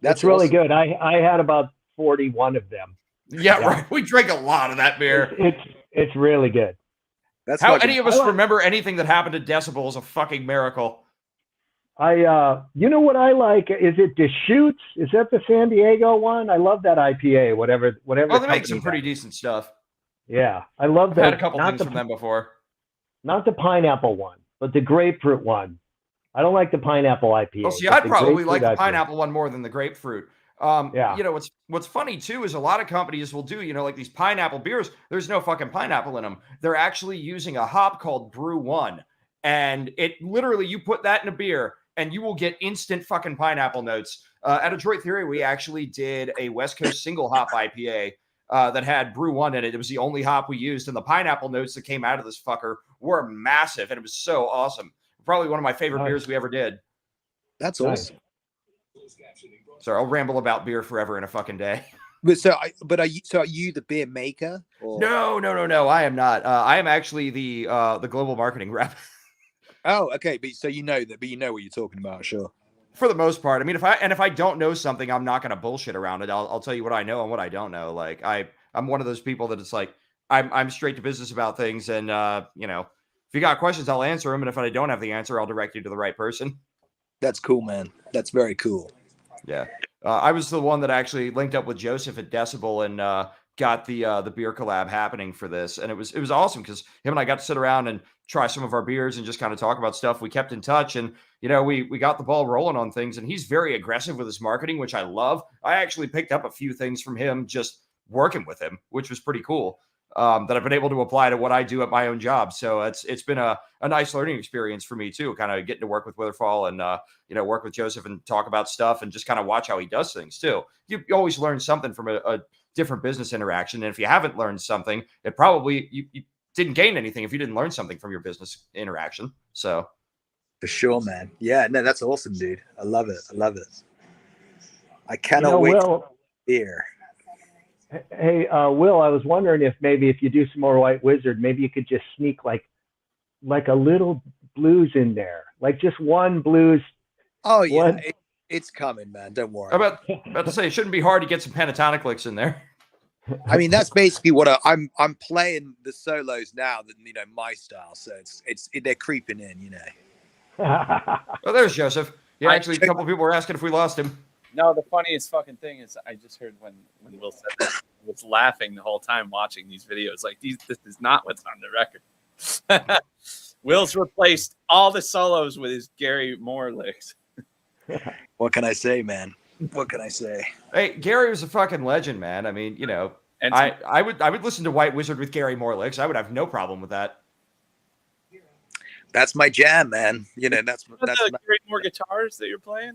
That's really good. I had about 41 of them. Yeah, right. We drank a lot of that beer. It's really good. That's How fucking- any of us remember anything that happened at Decibel is a fucking miracle. You know what I like? Is it Deschutes? Is that the San Diego one? I love that IPA. Whatever. Oh, they make company some pretty that- decent stuff. Yeah, I love I've that. had a couple not things the, from them before. Not the pineapple one, but the grapefruit one. I don't like the pineapple IPA. Well, see, but I'd the probably like grapefruit the IPA. pineapple one more than the grapefruit. Yeah. You know, what's funny too is a lot of companies will do, you know, like these pineapple beers. There's no fucking pineapple in them. They're actually using a hop called Brew One, and it literally you put that in a beer and you will get instant fucking pineapple notes. At Adroit Theory, we actually did a West Coast single hop IPA that had Brew One in it. It was the only hop we used, and the pineapple notes that came out of this fucker were massive, and it was so awesome. Probably one of my favorite Nice. beers we ever did. That's Nice. awesome. So I'll ramble about beer forever in a fucking day. But are you the beer maker? Or? No. I am not. I am actually the global marketing rep Oh, okay. But so you know that, but you know what you're talking about, sure. for the most part. I mean, if I don't know something, I'm not going to bullshit around it. I'll tell you what I know and what I don't know. Like I'm one of those people that it's like I'm straight to business about things, and you know, if you got questions, I'll answer them, and if I don't have the answer, I'll direct you to the right person. That's cool, man. That's very cool. Yeah. I was the one that actually linked up with Joseph at Decibel and got the beer collab happening for this. And it was awesome because him and I got to sit around and try some of our beers and just kind of talk about stuff. We kept in touch, and, you know, we got the ball rolling on things, and he's very aggressive with his marketing, which I love. I actually picked up a few things from him just working with him, which was pretty cool. that I've been able to apply to what I do at my own job. So it's been a nice learning experience for me too, kind of getting to work with Witherfall and work with Joseph and talk about stuff and just kind of watch how he does things too. You always learn something from a different business interaction. And if you haven't learned something, it probably you didn't gain anything if you didn't learn something from your business interaction. So For sure, man. Yeah, no, that's awesome, dude. I love it. I cannot wait Will, to hear. hey, Will, I was wondering if maybe if you do some more White Wizard, maybe you could just sneak like a little blues in there, like just one blues. Oh yeah, One. it's coming, man. Don't worry. about to say, it shouldn't be hard to get some pentatonic licks in there. I mean, that's basically what I'm playing the solos now. That my style. So they're creeping in. Oh, there's Joseph. Yeah, actually, a couple of people were asking if we lost him. No, the funniest fucking thing is I just heard when Will said that, I was laughing the whole time watching these videos. Like this is not what's on the record. Will's replaced all the solos with his Gary Moore licks. What can I say, man? What can I say? Hey, Gary was a fucking legend, man. I mean, And I would listen to White Wizard with Gary Moore licks. I would have no problem with that. That's my jam, man. That's the Gary Moore guitars that you're playing.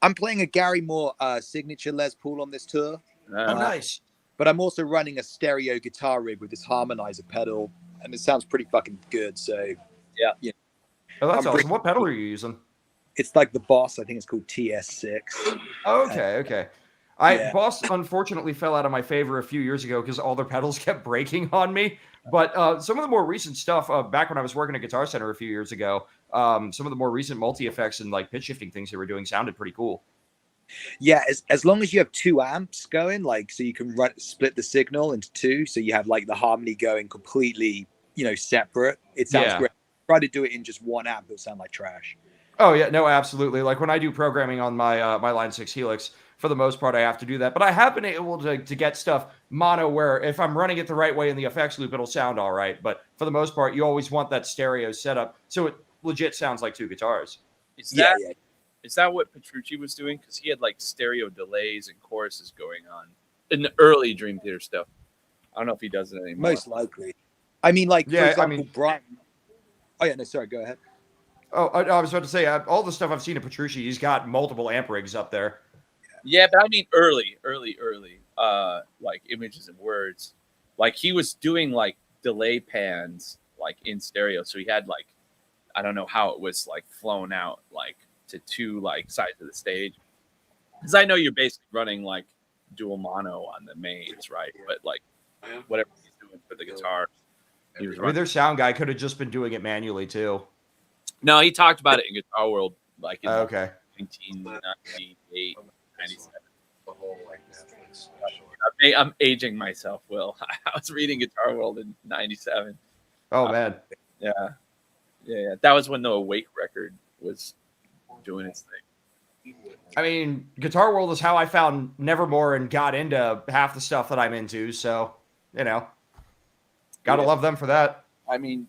I'm playing a Gary Moore signature Les Paul on this tour. Oh, nice. But I'm also running a stereo guitar rig with this harmonizer pedal, and it sounds pretty fucking good. So yeah. Oh, that's awesome. What pedal are you using? It's like the Boss. I think it's called TS6. Okay. Boss unfortunately fell out of my favor a few years ago because all their pedals kept breaking on me. But some of the more recent stuff, back when I was working at Guitar Center a few years ago, some of the more recent multi-effects and like pitch shifting things they were doing sounded pretty cool. Yeah, as long as you have 2 amps going, like so you can split the signal into 2, so you have like the harmony going completely, separate. It sounds great. Try to do it in just 1 amp, it'll sound like trash. Oh yeah, no, absolutely. Like when I do programming on my my Line 6 Helix, for the most part, I have to do that. But I have been able to get stuff mono where if I'm running it the right way in the effects loop, it'll sound all right. But for the most part, you always want that stereo setup so it legit sounds like 2 guitars. Is that what Petrucci was doing? Because he had like stereo delays and choruses going on in the early Dream Theater stuff. I don't know if he does it anymore. Most likely. I mean, like, for example, Brian. Oh, yeah, no, sorry, go ahead. Oh, I was about to say, all the stuff I've seen of Petrucci, he's got multiple amp rigs up there. Yeah, but I mean early, like Images and Words. Like he was doing like delay pans like in stereo. So he had like, I don't know how it was like flown out like to 2 like sides of the stage. Because I know you're basically running like dual mono on the mains, right? But like whatever he's doing for the guitar. Their sound guy could have just been doing it manually too. No, he talked about it in Guitar World like in 1998, 97. I'm aging myself, Will. I was reading Guitar World in 97. Oh, man. Yeah. That was when the Awake record was doing its thing. I mean, Guitar World is how I found Nevermore and got into half the stuff that I'm into. So, gotta love them for that. I mean,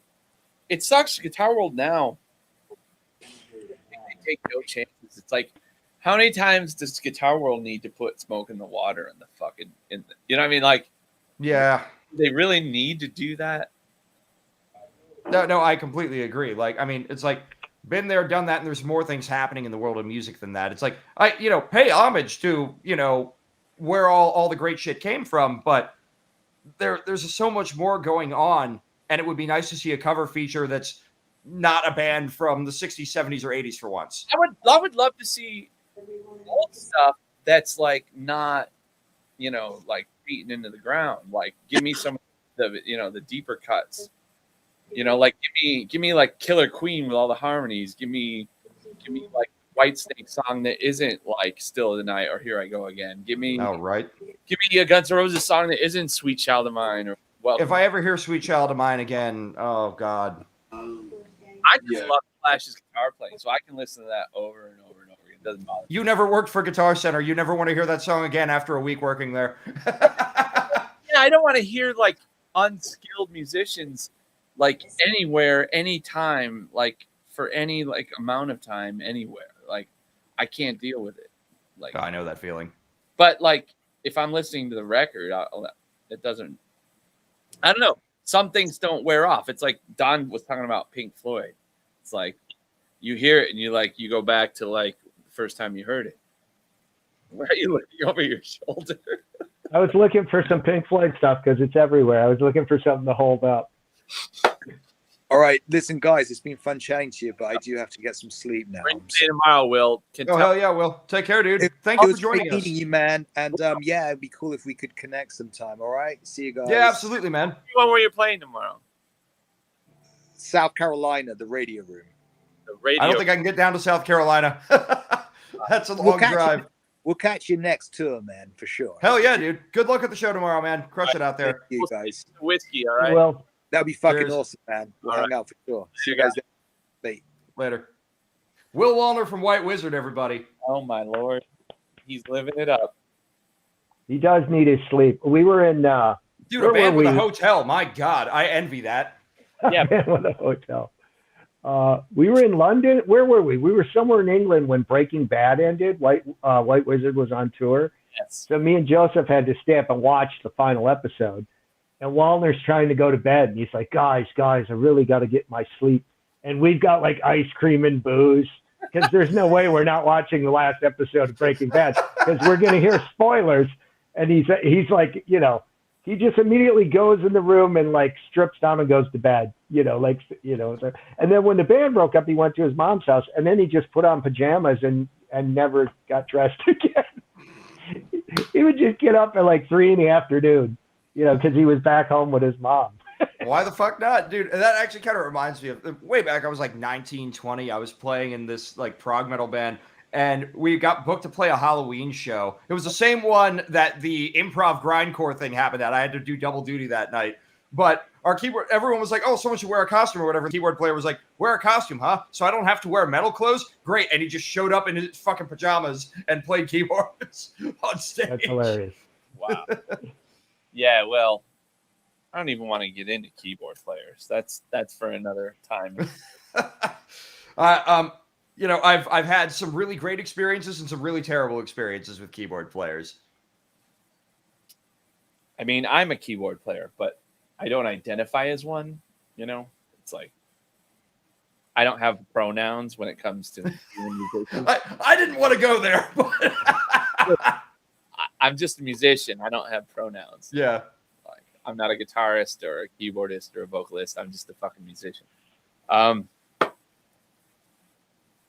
it sucks. Guitar World now, they take no chances. It's like, how many times does Guitar World need to put Smoke in the Water in the fucking, you know what I mean? Like, yeah, they really need to do that. No, I completely agree. Like, I mean, it's like, been there, done that, and there's more things happening in the world of music than that. It's like, pay homage to, where all the great shit came from, but there's so much more going on, and it would be nice to see a cover feature that's not a band from the 60s, 70s, or 80s for once. I would love to see old stuff that's like not, like beaten into the ground. Like give me some of the deeper cuts. Like give me like Killer Queen with all the harmonies. Give me like Whitesnake song that isn't like Still of the Night or Here I Go Again. Give me a Guns N' Roses song that isn't Sweet Child of Mine or If I ever hear Sweet Child of Mine again, oh God. I just love Flash's guitar playing, so I can listen to that over and over and over again. It doesn't bother me. You never worked for Guitar Center. You never want to hear that song again after a week working there. Yeah, I don't want to hear like unskilled musicians like anywhere, anytime, like for any like amount of time, anywhere. Like I can't deal with it. Like I know that feeling. But like if I'm listening to the record, it doesn't I don't know. Some things don't wear off. It's like Don was talking about Pink Floyd. It's like you hear it and you go back to like the first time you heard it. Why are you looking over your shoulder? I was looking for some Pink Floyd stuff because it's everywhere. I was looking for something to hold up. All right, listen, guys, it's been fun chatting to you, but I do have to get some sleep now. See you tomorrow, Will. Hell yeah, Will. Take care, dude. Thank you for joining us. Meeting you, man. And yeah, it'd be cool if we could connect sometime. All right, see you guys. Yeah, absolutely, man. When were you playing tomorrow? South Carolina, the Radio Room. The radio. I don't think I can get down to South Carolina. That's a long drive. We'll catch you next tour, man, for sure. Hell yeah, dude. Good luck at the show tomorrow, man. Crush it out there. You guys. Whiskey, all right? Well, that'd be fucking Cheers. awesome, man. We'll All hang right. out for sure. See you guys. Bye. Later. Will Wallner from White Wizard, everybody. Oh my Lord, he's living it up. he does need his sleep. We were in Dude, where a band were with a we? hotel. My God, I envy that. Yeah. with a hotel. We were in London. Where were we? We were somewhere in England when Breaking Bad ended. White Wizard was on tour. Yes. So me and Joseph had to stay up and watch the final episode. And Wallner's trying to go to bed. And he's like, guys, I really got to get my sleep. And we've got like ice cream and booze because there's no way we're not watching the last episode of Breaking Bad because we're going to hear spoilers. And he's like, you know, he just immediately goes in the room and like strips down and goes to bed, you know, like, you know. And then when the band broke up, he went to his mom's house and then he just put on pajamas and never got dressed again. He would just get up at like 3 in the afternoon, you know, because he was back home with his mom. Why the fuck not, dude? That actually kind of reminds me of way back. I was like 19, 20. I was playing in this like prog metal band, and we got booked to play a Halloween show. It was the same one that the improv grindcore thing happened at. I had to do double duty that night. But our keyboard, everyone was like, "Oh, someone should wear a costume or whatever." The keyboard player was like, "Wear a costume, huh? So I don't have to wear metal clothes? Great!" And he just showed up in his fucking pajamas and played keyboards on stage. That's hilarious. Wow. Yeah. Well, I don't even want to get into keyboard players. That's for another time. You know, I've had some really great experiences and some really terrible experiences with keyboard players. I mean, I'm a keyboard player, but I don't identify as one. You know, it's like I don't have pronouns when it comes to musicians. I didn't want to go there, but I'm just a musician. I don't have pronouns. yeah. Like, I'm not a guitarist or a keyboardist or a vocalist. I'm just a fucking musician.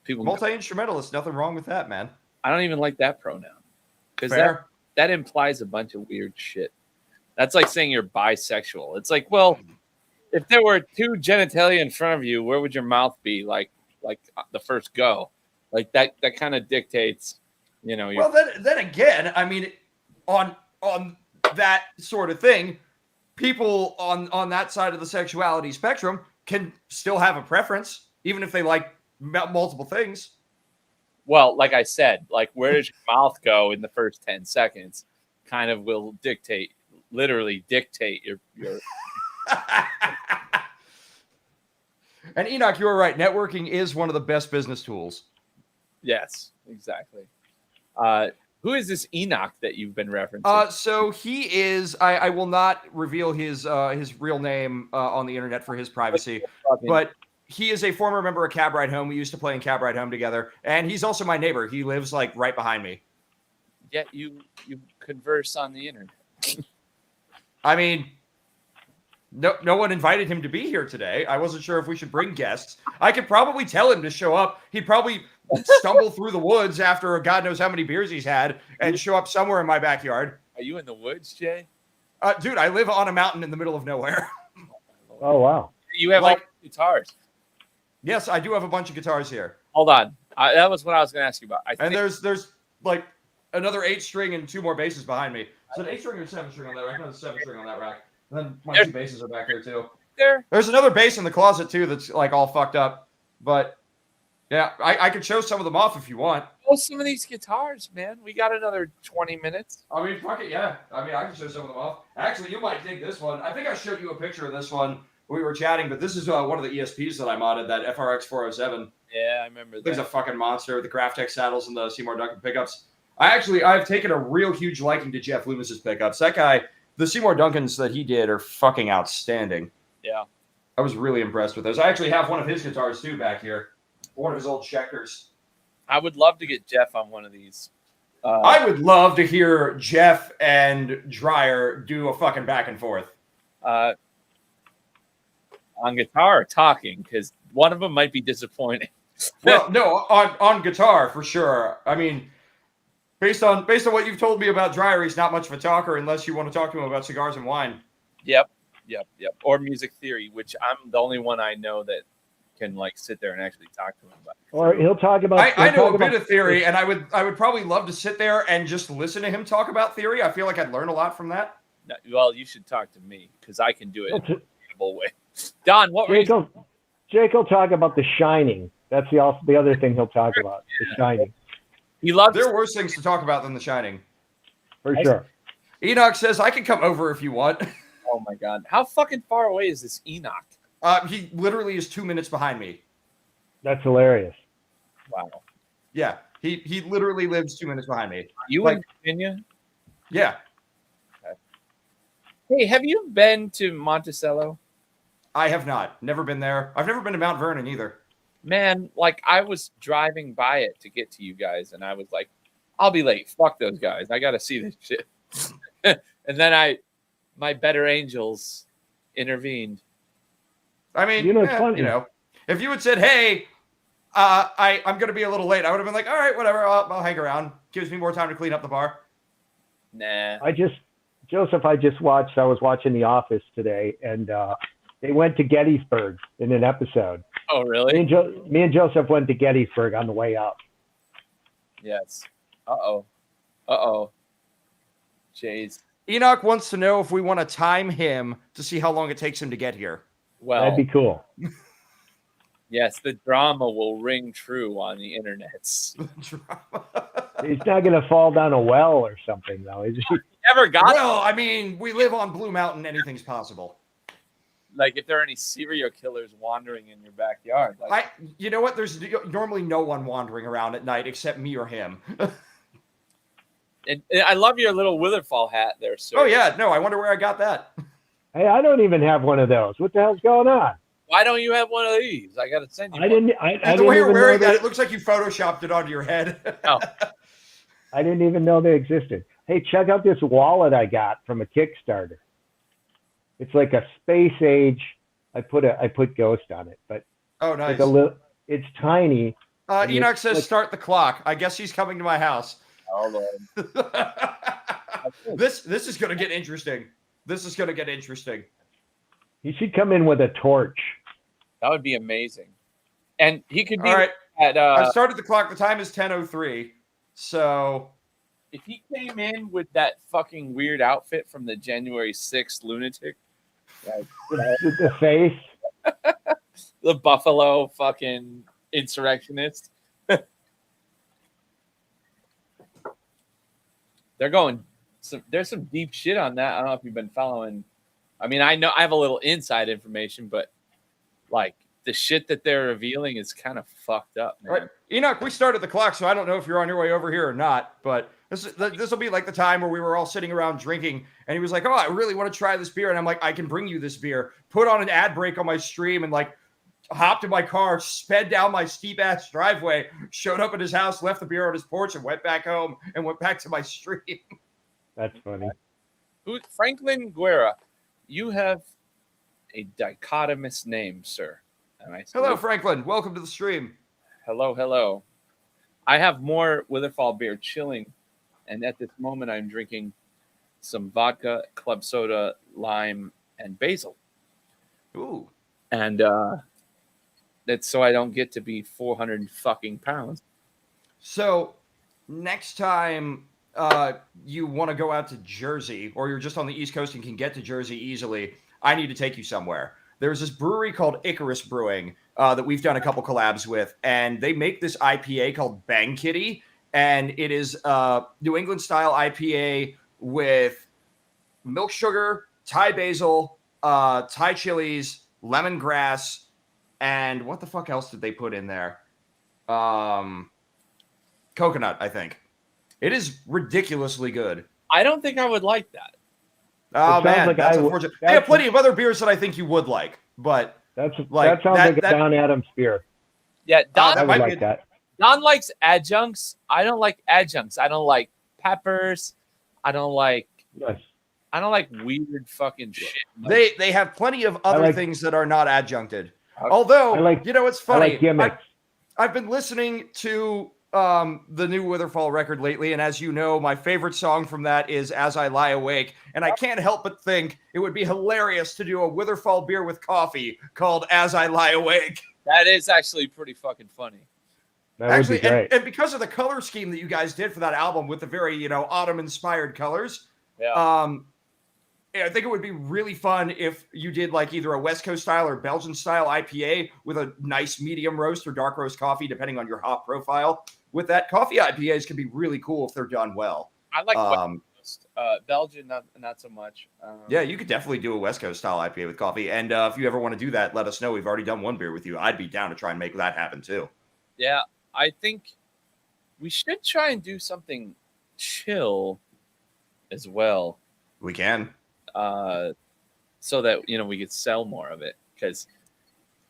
People, Multi-instrumentalist, nothing wrong with that, man. I don't even like that pronoun because Fair. that implies a bunch of weird shit. That's like saying you're bisexual. It's like, well, if there were two genitalia in front of you, where would your mouth be? Like the first go, like that kind of dictates, you know. Well, then again, I mean, on that sort of thing, people on that side of the sexuality spectrum can still have a preference, even if they like multiple things. Well, like I said, like where does your mouth go in the first 10 seconds kind of will literally dictate your And Enoch, you were right. Networking is one of the best business tools. Yes, exactly. Who is this Enoch that you've been referencing? So he is. I will not reveal his real name on the internet for his privacy, but he is a former member of Cab Ride Home. We used to play in Cab Ride Home together, and he's also my neighbor. He lives like right behind me. Yet you converse on the internet. I mean, no one invited him to be here today. I wasn't sure if we should bring guests. I could probably tell him to show up. He'd probably stumble through the woods after God knows how many beers he's had and show up somewhere in my backyard. Are you in the woods, Jay? Dude, I live on a mountain in the middle of nowhere. Oh, wow. You have Like- all guitars. Yes, I do have a bunch of guitars here. Hold on. That was what I was going to ask you about. And there's like another 8-string and 2 more basses behind me. Is it 8-string or 7-string on that rack? No, it's 7-string on that rack. And then my 2 basses are back there too. There's another bass in the closet too that's like all fucked up. But yeah, I could show some of them off if you want. Oh, some of these guitars, man. We got another 20 minutes. I mean, fuck it, yeah. I mean, I can show some of them off. Actually, you might dig this one. I think I showed you a picture of this one when we were chatting, but this is one of the ESPs that I modded, that FRX 407. Yeah, I remember that. There's a fucking monster with the Graphtec saddles and the Seymour Duncan pickups. I've taken a real huge liking to Jeff Loomis's pickups. That guy The Seymour Duncans that he did are fucking outstanding. Yeah. I was really impressed with those. I actually have one of his guitars too back here. One of his old Schecters. I would love to get Jeff on one of these. I would love to hear Jeff and Dreyer do a fucking back and forth. On guitar or talking, because one of them might be disappointing. Well, no, on guitar for sure. I mean, based on what you've told me about Dreyer, he's not much of a talker unless you want to talk to him about cigars and wine. Yep. Or music theory, which I'm the only one I know that can like sit there and actually talk to him about. Or he'll talk about. I know a bit of theory, and I would probably love to sit there and just listen to him talk about theory. I feel like I'd learn a lot from that. No, well, you should talk to me because I can do it in a reasonable way. Don, what were you? Jake will talk about The Shining. That's the other thing he'll talk about. The Shining. He loves. There are worse things to talk about than The Shining. For sure. Enoch says, I can come over if you want. Oh my God. How fucking far away is this Enoch? He literally is 2 minutes behind me. That's hilarious. Wow. Yeah. He literally lives 2 minutes behind me. You in Virginia? Yeah. Okay. Hey, have you been to Monticello? I have not. Never been there. I've never been to Mount Vernon either. Man, like I was driving by it to get to you guys, and I was like, I'll be late. Fuck those guys. I got to see this shit. And then my better angels intervened. I mean, it's funny. If you had said, hey, I'm going to be a little late, I would have been like, all right, whatever. I'll hang around. Gives me more time to clean up the bar. Nah. I was watching The Office today, and they went to Gettysburg in an episode. Oh, really? Me and Joseph went to Gettysburg on the way up. Yes. Uh-oh. Jeez. Enoch wants to know if we want to time him to see how long it takes him to get here. Well, that'd be cool. Yes, the drama will ring true on the internets. He's not going to fall down a well or something, though, is he? Never got Well, I mean, we live on Blue Mountain. Anything's possible. Like, if there are any serial killers wandering in your backyard. You know what? There's normally no one wandering around at night except me or him. And I love your little Witherfall hat there, sir. Oh, yeah. No, I wonder where I got that. Hey, I don't even have one of those. What the hell's going on? Why don't you have one of these? I got to send you I one. didn't. I the way you're wearing that, they, it looks like you photoshopped it onto your head. Oh. I didn't even know they existed. Hey, check out this wallet I got from a Kickstarter. It's like a space age. I put Ghost on it, but oh, nice. It's tiny. Enoch says, "Start the clock." I guess he's coming to my house. Oh, Lord. This is going to get interesting. He should come in with a torch. That would be amazing. And he could be all right. at. I started the clock. The time is 10:03. So, if he came in with that fucking weird outfit from the January 6th lunatic, like, the face, the Buffalo fucking insurrectionist. There's some deep shit on that. I don't know if you've been following. I mean, I know I have a little inside information, but like the shit that they're revealing is kind of fucked up, man. All right, Enoch, we started the clock, so I don't know if you're on your way over here or not, but this will be like the time where we were all sitting around drinking, and he was like, "Oh, I really want to try this beer," and I'm like, "I can bring you this beer." Put on an ad break on my stream and like hopped in my car, sped down my steep ass driveway, showed up at his house, left the beer on his porch, and went back home and went back to my stream. That's funny. Franklin Guerra, you have a dichotomous name, sir. Hello, Franklin. Welcome to the stream. Hello. I have more Witherfall beer chilling, and at this moment I'm drinking some vodka, club soda, lime, and basil. Ooh. And that's so I don't get to be 400 fucking pounds. So next time you want to go out to Jersey, or you're just on the East Coast and can get to Jersey easily, I need to take you somewhere. There's this brewery called Icarus Brewing that we've done a couple collabs with, and they make this IPA called Bang Kitty, and it is New England style IPA with milk sugar, Thai basil, Thai chilies, lemongrass, and what the fuck else did they put in there? Coconut, I think. It is ridiculously good. I don't think I would like that. Oh man, like that's unfortunate. They have plenty of other beers that I think you would like, but that sounds like a Don Adams beer. Yeah, Don. I would like that. Don likes adjuncts. I don't like adjuncts. I don't like peppers. I don't like. Yes. I don't like weird fucking shit. They have plenty of other things that are not adjuncted. Although, it's funny. I like gimmicks. I've been listening to the new Witherfall record lately, and as you know, my favorite song from that is As I Lie Awake, and I can't help but think it would be hilarious to do a Witherfall beer with coffee called As I Lie Awake. That is actually pretty fucking funny. That would be great. And because of the color scheme that you guys did for that album with the very, autumn-inspired colors, I think it would be really fun if you did like either a West Coast style or Belgian style IPA with a nice medium roast or dark roast coffee, depending on your hop profile. With that, coffee IPAs can be really cool if they're done well. I like West Coast. Belgian, not so much. Yeah, you could definitely do a West Coast style IPA with coffee. And if you ever want to do that, let us know. We've already done one beer with you. I'd be down to try and make that happen too. Yeah, I think we should try and do something chill as well. We can. So that we could sell more of it, because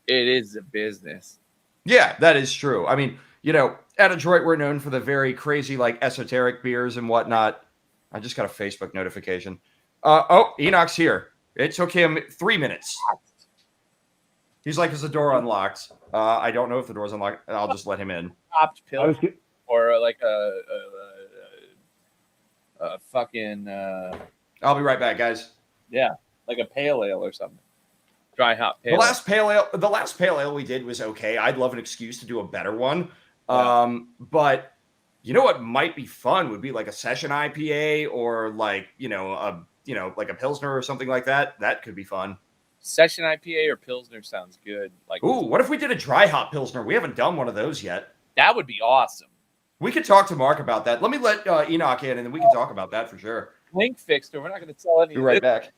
it is a business. Yeah, that is true. I mean, at Adroit, we're known for the very crazy, like esoteric beers and whatnot. I just got a Facebook notification. Enoch's here. It took him 3 minutes. He's like, is the door unlocked? I don't know if the door's unlocked. I'll just let him in. Popped pill or like a fucking. I'll be right back, guys. Yeah, like a pale ale or something. Dry hop pale. The last pale ale we did was okay. I'd love an excuse to do a better one. Yeah. But what might be fun would be like a session IPA or like like a Pilsner or something like that. That could be fun. Session IPA or Pilsner sounds good. Like, ooh, what if we did a dry hop Pilsner? We haven't done one of those yet. That would be awesome. We could talk to Mark about that. Let me let Enoch in, and then we can talk about that for sure. Link fixed, or we're not going to sell any. Be right back.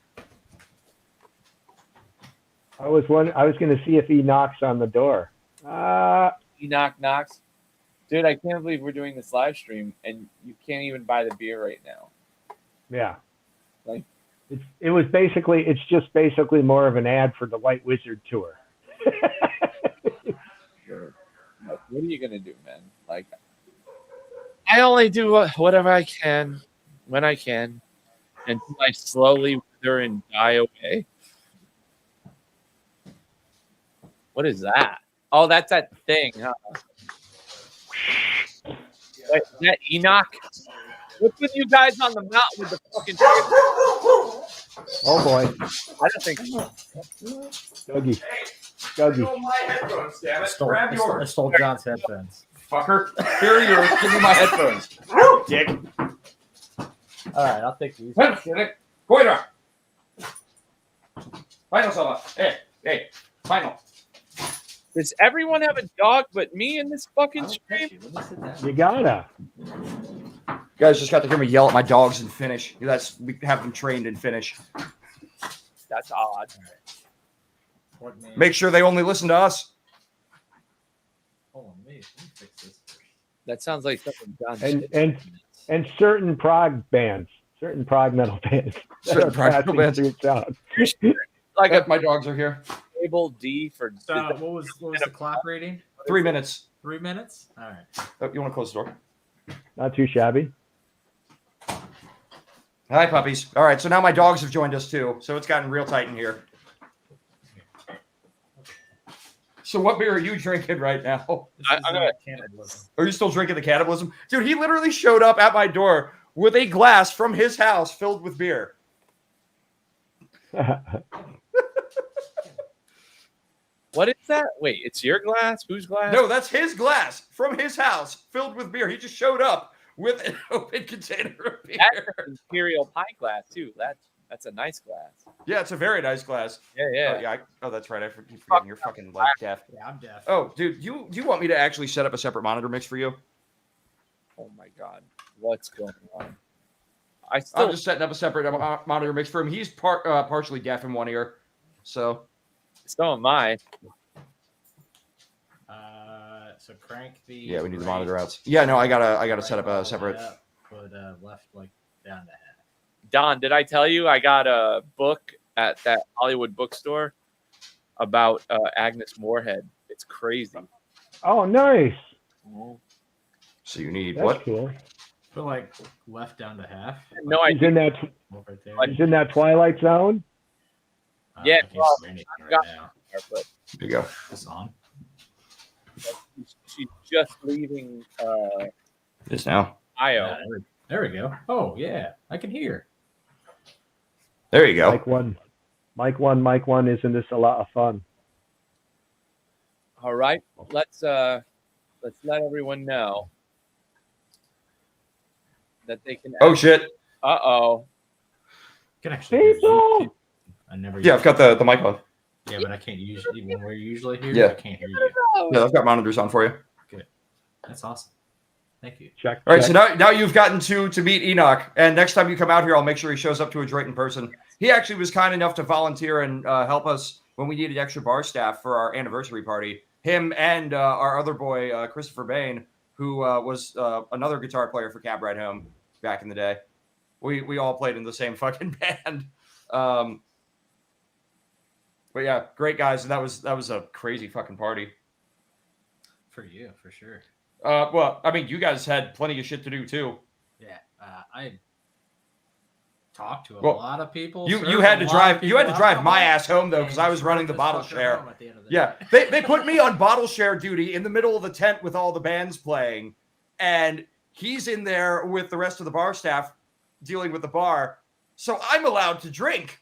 I was going to see if he knocks on the door. Enoch knocks. Dude, I can't believe we're doing this live stream and you can't even buy the beer right now. Yeah. Like it's just basically more of an ad for the White Wizard tour. What are you gonna do, man? Like, I only do whatever I can when I can until I slowly wither and die away. What is that? Oh, that's that thing, huh? Wait, is that Enoch? What's with you guys on the mountain with the fucking... Oh, boy. I don't think... Dougie. I stole John's headphones. Fucker. Here you are. Give me my headphones. Dick. All right, I'll take these. Final. Hey. Final. Does everyone have a dog but me in this fucking stream? You gotta. You guys just got to hear me yell at my dogs in Finnish. We have them trained in Finnish. That's odd. Make sure they only listen to us. Hold on, let me fix this. That sounds like something done. And certain prog bands, certain prog metal bands. Certain prog metal bands. Like my dogs are here. Table D for. What was the clock rating? 3 minutes. 3 minutes. All right. Oh, you want to close the door? Not too shabby. Hi, puppies. All right, so now my dogs have joined us too, so it's gotten real tight in here. So what beer are you drinking right now? Cannibalism. Are you still drinking the Cannibalism? Dude, he literally showed up at my door with a glass from his house filled with beer. What is that? Wait, it's your glass? Whose glass? No, that's his glass from his house filled with beer. He just showed up with an open container of beer. That's an Imperial pint glass, too. That's a nice glass. Yeah, it's a very nice glass. Yeah. Oh, that's right. I keep forgetting. You're fucking like deaf. Yeah, I'm deaf. Oh, dude, do you want me to actually set up a separate monitor mix for you? Oh, my God. What's going on? I'm just setting up a separate monitor mix for him. He's partially deaf in one ear, so... So am I. So crank the. Yeah, we need the monitor outs. Yeah, no, I gotta set up a separate. Put left like down to half. Don, did I tell you I got a book at that Hollywood bookstore about Agnes Moorehead? It's crazy. Oh, nice. So you need That's what? cool. But like left down to half. No He's idea. in that. Right there. He's in that Twilight Zone. Yeah, I can't well, see anything I've right got- now. But Here you go. This on? she's just leaving This now. Ohio. Yeah, there we go. Oh yeah, I can hear. There you go. Mike one. Isn't this a lot of fun? All right, let's let everyone know that they can. Oh shit. Uh-oh. Can actually. People! I never. Yeah, I've got the mic on. Yeah, but I can't usually when we're usually here. Yeah. I can't hear you. Yeah, I've got monitors on for you. That's awesome. Thank you. Check. All right, check. so now you've gotten to meet Enoch, and next time you come out here, I'll make sure he shows up to Adroit in person. He actually was kind enough to volunteer and help us when we needed extra bar staff for our anniversary party. Him and our other boy, Christopher Bain, who was another guitar player for Cab Ride Home back in the day. We all played in the same fucking band. But yeah, great guys, and that was a crazy fucking party. For you, for sure. Well, I mean, you guys had plenty of shit to do too. Yeah, I talked to a Well, lot of people. You served had a to lot drive. of You had to people drive my alcohol, ass home though, because I was and running the drove bottle this fucker share. home at the end of the Yeah, day. they put me on bottle share duty in the middle of the tent with all the bands playing, and he's in there with the rest of the bar staff dealing with the bar. So I'm allowed to drink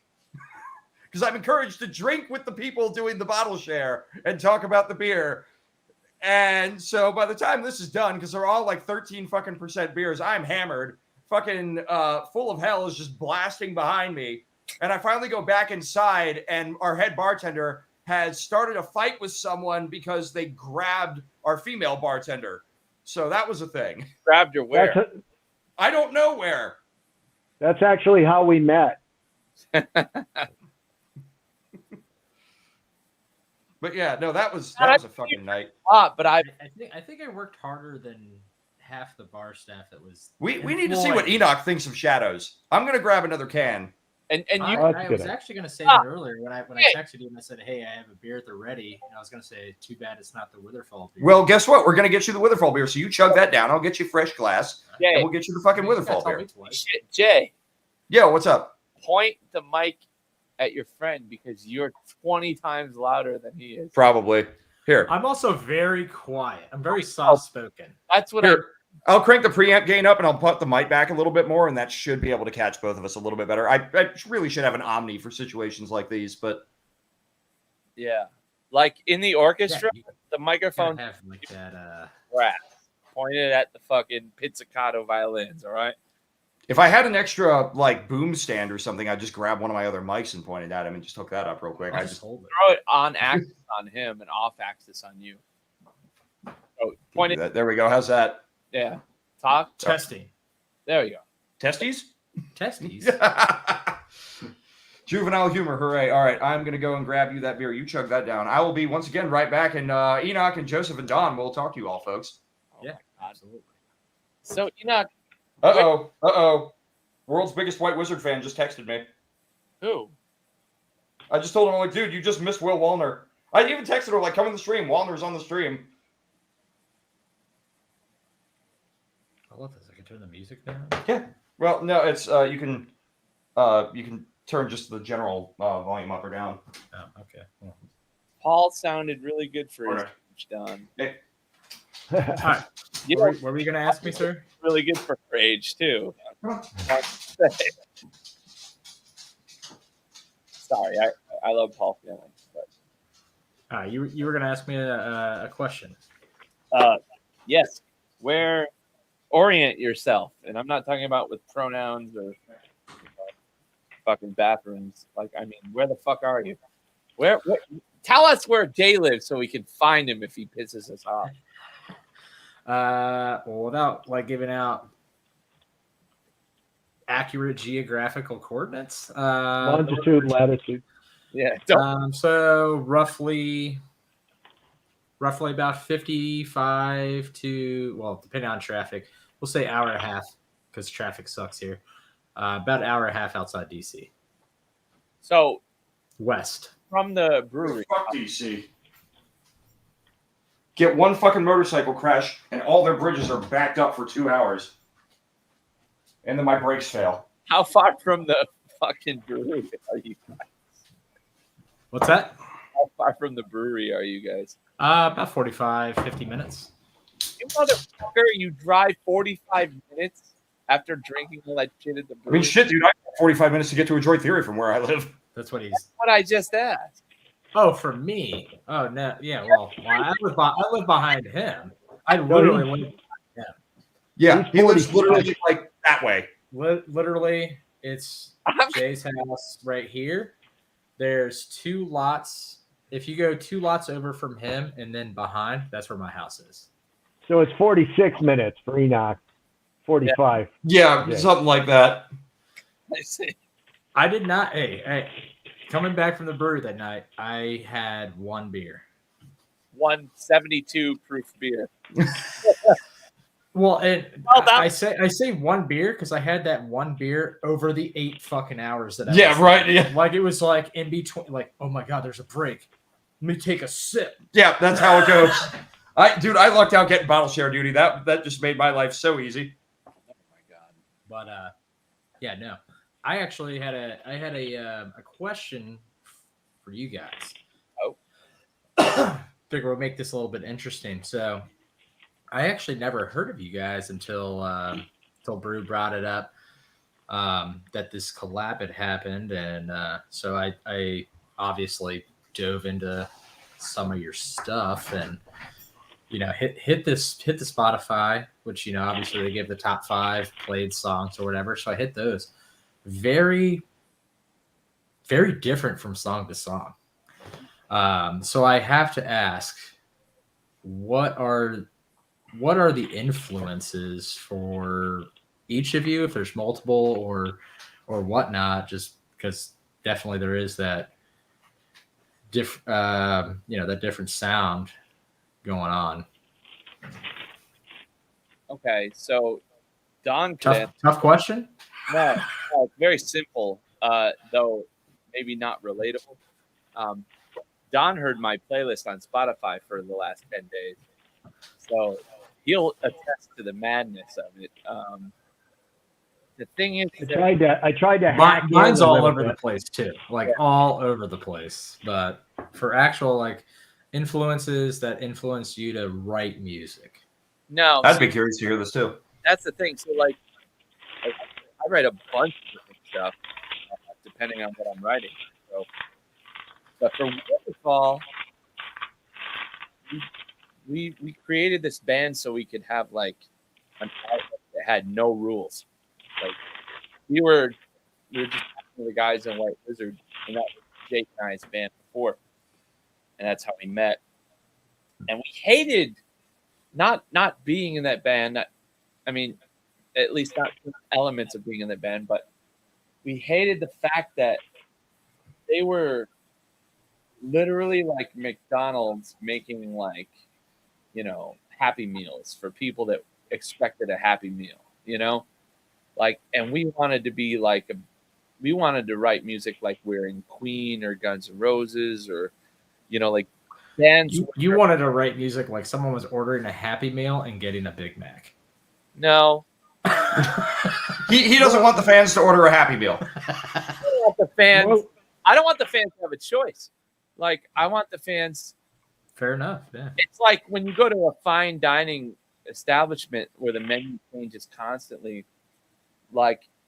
because I'm encouraged to drink with the people doing the bottle share and talk about the beer. And so by the time this is done, because they're all like 13 fucking % beers, I'm hammered, fucking full of hell is just blasting behind me. And I finally go back inside, and our head bartender has started a fight with someone because they grabbed our female bartender. So that was a thing. Grabbed your where? I don't know where. That's actually how we met. But yeah, no, that was a fucking night. But I think I worked harder than half the bar staff that was. We need to see what Enoch thinks of Shadows. I'm gonna grab another can. And you, I was actually going to say that earlier when I texted you and I said, "Hey, I have a beer at the ready," and I was going to say, "Too bad it's not the Witherfall beer." Well, guess what? We're gonna get you the Witherfall beer. So you chug that down. I'll get you fresh glass, Jay, and we'll get you the fucking You gotta Witherfall tell beer. me twice. shit, Jay, Yeah, what's up? point the mic at your friend because you're 20 times louder than he is. Probably. Here. I'm also very quiet. I'm very soft spoken. That's what Here. I'll crank the preamp gain up and I'll put the mic back a little bit more, and that should be able to catch both of us a little bit better. I really should have an Omni for situations like these, but Yeah. Like in the orchestra, Yeah, the microphone have like that. crap pointed at the fucking pizzicato violins, all right? if I had an extra like boom stand or something, I'd just grab one of my other mics and point it at him and just hook that up real quick. I'll I just just hold it. Throw it on axis on him and off axis on you. Oh, point it. there we go. How's that? Yeah. Talk. Testing. There you go. Testes? Testes. Juvenile humor, hooray. All right, I'm going to go and grab you that beer. You chug that down. I will be, once again, right back, and Enoch and Joseph and Don will talk to you all, folks. Yeah, absolutely. So, Enoch, Uh-oh. World's biggest White Wizard fan just texted me. who? I just told him, I'm like, dude, you just missed Will Wallner. I even texted her, like, come in the stream. Wallner's on the stream. I love this. I can turn the music down. Yeah. Well, no, it's, you can turn just the general volume up or down. Oh, okay. Well, Paul sounded really good for his Okay. age, Don. Hey. all right. You What know, were you going to ask me, sir? really good for her age, too. Sorry, I love Paul feelings, but You were going to ask me a question. yes, where orient yourself, and I'm not talking about with pronouns or fucking bathrooms. Like, I mean, where the fuck are you? Where tell us where Jay lives so we can find him if he pisses us off. Well, without like giving out accurate geographical coordinates. Longitude, latitude. Yeah, don't. So roughly about 55 to, well, depending on traffic, we'll say hour and a half because traffic sucks here. About an hour and a half outside DC. So West. from the brewery. Fuck DC. Get one fucking motorcycle crash, and all their bridges are backed up for 2 hours. And then my brakes fail. How far from the fucking brewery are you guys? What's that? How far from the brewery are you guys? About 45, 50 minutes. You motherfucker, you drive 45 minutes after drinking all that shit at the I brewery. mean, shit, dude. I have 45 minutes to get to Adroit Theory from where I live. That's what he's. That's what I just asked. Oh, for me? Oh no, yeah. Well, I live behind him. I literally live behind him. Yeah, he lives literally like that way. Literally, it's Jay's house right here. There's 2 lots. If you go 2 lots over from him and then behind, that's where my house is. So it's 46 minutes for Enoch. 45. Yeah, something like that. I see. I did not. Hey, coming back from the brewery that night, I had 1 beer. 172 proof beer. Well, and I say 1 beer because I had that 1 beer over the 8 fucking hours that I was right. there. Yeah, like it was like in between. Like, oh my god, there's a break. Let me take a sip. yeah, that's how it goes. I lucked out getting bottle share duty. That just made my life so easy. Oh my god! But yeah, no. I actually had a question for you guys. Oh, figure we'll make this a little bit interesting. So, I actually never heard of you guys until Brew brought it up that this collab had happened, and so I obviously dove into some of your stuff and hit the Spotify, which obviously they give the top 5 played songs or whatever. So I hit those. Very, very different from song to song. So I have to ask, what are the influences for each of you, if there's multiple or whatnot, just because definitely there is that that different sound going on. okay. So Don, Tough question. No, it's very simple, though maybe not relatable. Don heard my playlist on Spotify for the last 10 days, so he'll attest to the madness of it. The thing is, I tried to hack mine's in a all little over the bit. place too, all over the place. But for actual influences that influence you to write music, no, I'd be curious to hear this too. that's the thing. So I write a bunch of different stuff depending on what I'm writing. So, but for Waterfall, we created this band so we could have an album that had no rules. Like we were just the guys in White Wizard, and that was Jake and I's band before, and that's how we met. And we hated not being in that band. At least not elements of being in the band, but we hated the fact that they were literally like McDonald's making Happy Meals for people that expected a Happy Meal, and we wanted to be we wanted to write music like we're in Queen or Guns N' Roses or, bands. You wanted to write music like someone was ordering a Happy Meal and getting a Big Mac. No. He doesn't want the fans to order a Happy Meal. I don't want the fans to have a choice. I want the fans. Fair enough. Yeah. It's like when you go to a fine dining establishment where the menu changes constantly.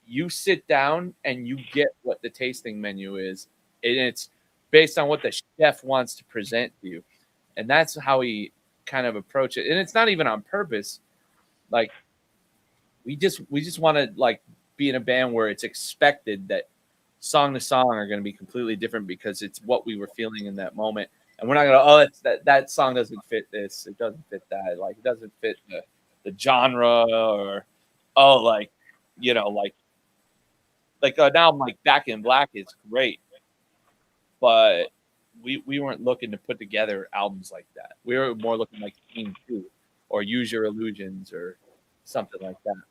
You sit down and you get what the tasting menu is, and it's based on what the chef wants to present to you, and that's how we kind of approach it. And it's not even on purpose. We just want to be in a band where it's expected that song to song are going to be completely different because it's what we were feeling in that moment. And we're not going to, that song doesn't fit this. It doesn't fit that. It doesn't fit the genre or, now Back in Black is great. But we weren't looking to put together albums like that. We were more looking like King 2 or Use Your Illusions or something like that.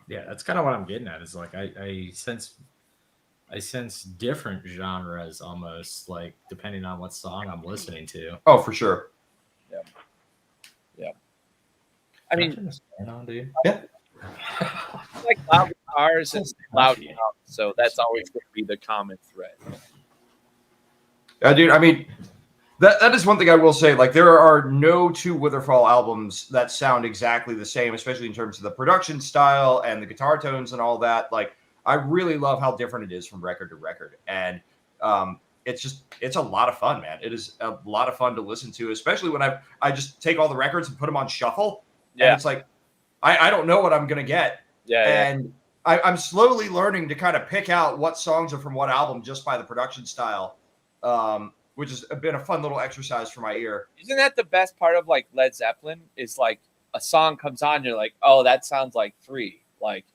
Yeah, that's kind of what I'm getting at. Is like I sense different genres almost, like depending on what song I'm listening to. Oh, for sure. Yeah. I mean, turn this fan on, dude. Yeah. like loud guitars and loud drums, so that's always going to be the common thread. Yeah, dude. I mean, that is one thing I will say. Like, there are no two Witherfall albums that sound exactly the same, especially in terms of the production style and the guitar tones and all that. Like, I really love how different it is from record to record, and it's a lot of fun, man. It is a lot of fun to listen to, especially when I just take all the records and put them on shuffle. Yeah. And it's like I don't know what I'm gonna get. And I'm slowly learning to kind of pick out what songs are from what album just by the production style, which has been a fun little exercise for my ear. Isn't that the best part of like Led Zeppelin? Is like a song comes on, you're like, oh, that sounds like 3. Like